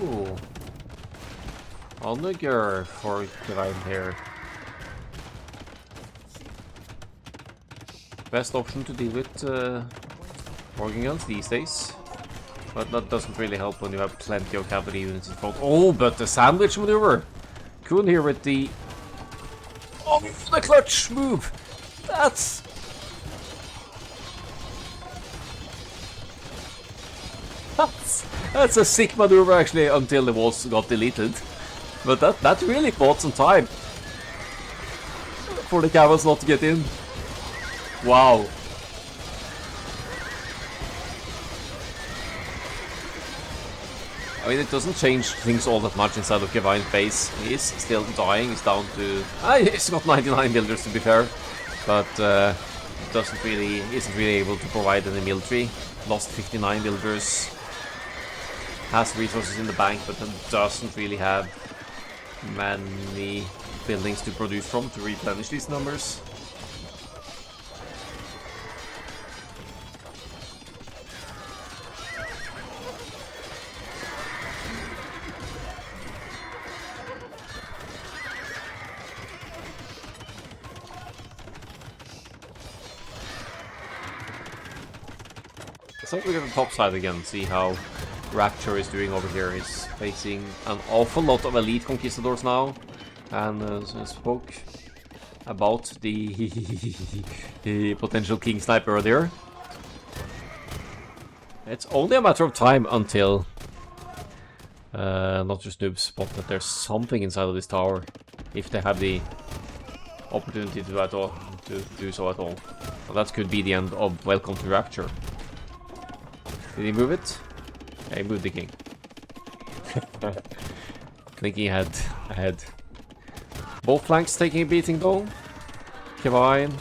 Ooh. Onlugger for Divine here. Best option to deal with organ guns these days. But that doesn't really help when you have plenty of cavalry units in front. Oh, but the sandwich maneuver! Cool here with the... Oh, the clutch move! That's... That's a sick maneuver actually until the walls got deleted. But that really bought some time for the cavals not to get in. Wow. I mean, it doesn't change things all that much inside of Kevain's base. He is still dying. He's down to... he's got 99 builders to be fair. But isn't really able to provide any military. Lost 59 builders. Has resources in the bank, but then doesn't really have many buildings to produce from to replenish these numbers. Let's have a look at the top side again, see how Rapture is doing over here. He's facing an awful lot of elite conquistadors now, and spoke about the potential king sniper earlier. It's only a matter of time until not just noobs spot that there's something inside of this tower, if they have the opportunity to do so at all. Well, that could be the end of Welcome to Rapture. Did he move it? Yeah, he moved the king. Thinking ahead. Both flanks taking a beating though. Kevine.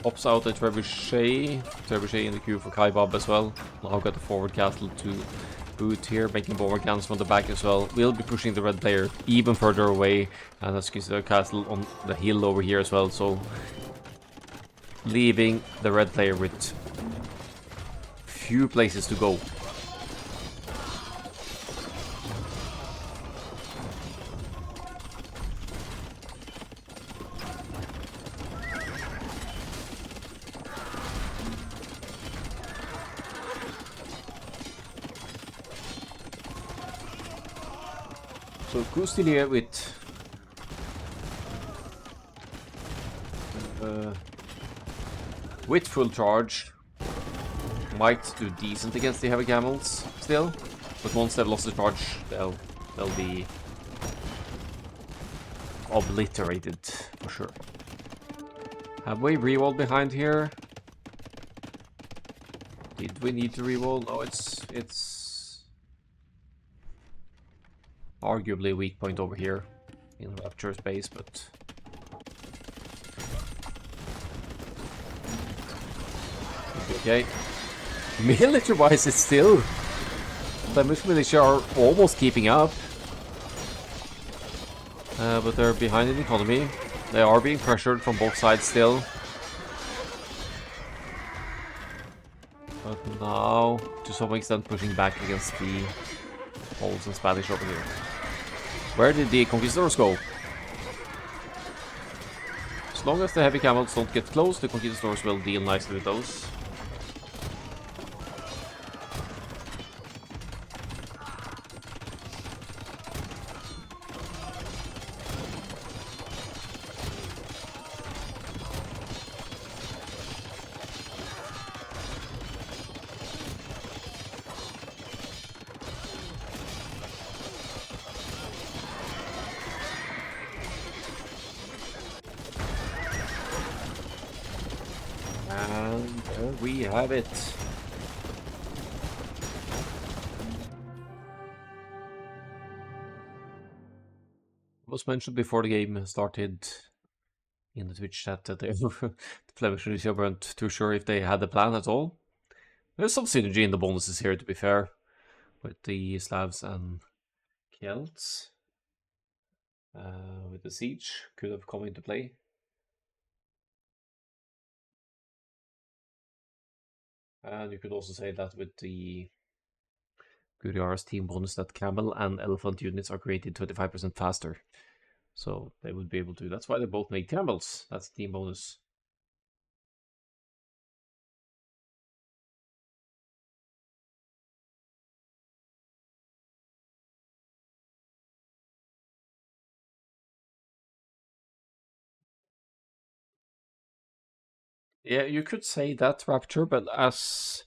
Pops out a Trebuchet. Trebuchet in the queue for Kaibab as well. Now got the forward castle to boot here, making Bombercans from the back as well. We'll be pushing the red player even further away. And as you can see, the castle on the hill over here as well. So leaving the red player with few places to go. So Kustilia with full charge might do decent against the heavy camels still, but once they've lost the charge, they'll be obliterated for sure. Have we rewalled behind here? Did we need to rewall? No, it's arguably a weak point over here in Rapture space, but okay. Military-wise, it's still Flemish militia are almost keeping up, but they're behind in economy. They are being pressured from both sides still. But now, to some extent, pushing back against the Poles and Spanish over here. Where did the conquistadors go? As long as the heavy camels don't get close, the conquistadors will deal nicely with those. And there we have it. It was mentioned before the game started in the Twitch chat that the Flemish militia weren't too sure if they had a plan at all. There's some synergy in the bonuses here, to be fair, with the Slavs and Celts. With the siege, could have come into play. And you could also say that with the Guriar's team bonus, that camel and elephant units are created 25% faster. So they would be able to. That's why they both made camels. That's the team bonus. Yeah, you could say that, Rapture, but as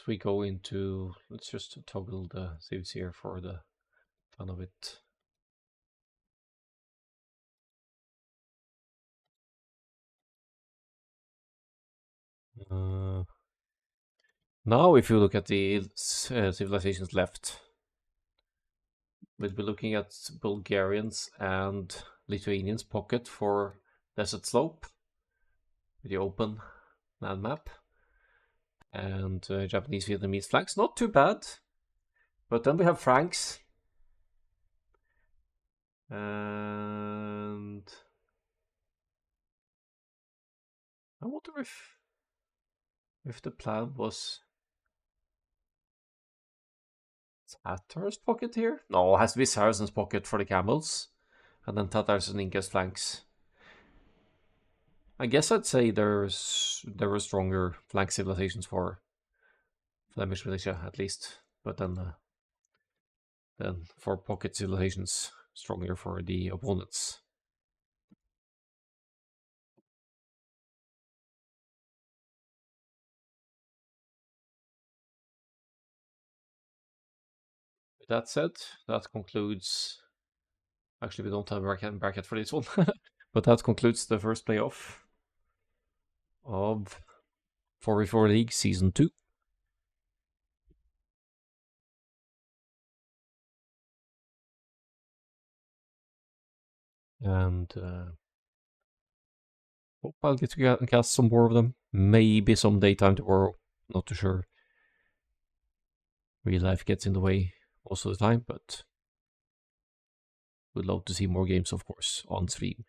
we go into, let's just toggle the saves here for the fun of it. Now, if you look at the civilizations left, we'll be looking at Bulgarians and Lithuanians pocket for Desert Slope, with the open land map, and Japanese Vietnamese flanks. Not too bad, but then we have Franks, and I wonder if the plan was Tatar's pocket here? No, it has to be Saracen's pocket for the camels, and then Tatars and Incas flanks. I guess I'd say there were stronger flank civilizations for Flemish militia at least, but then for pocket civilizations, stronger for the opponents. that said, that concludes... Actually, we don't have a bracket for this one. But that concludes the first playoff of 4v4 League Season 2. And hope I'll get to cast some more of them. Maybe some daytime tomorrow. Not too sure. Real life gets in the way most of the time, but would love to see more games, of course, on stream.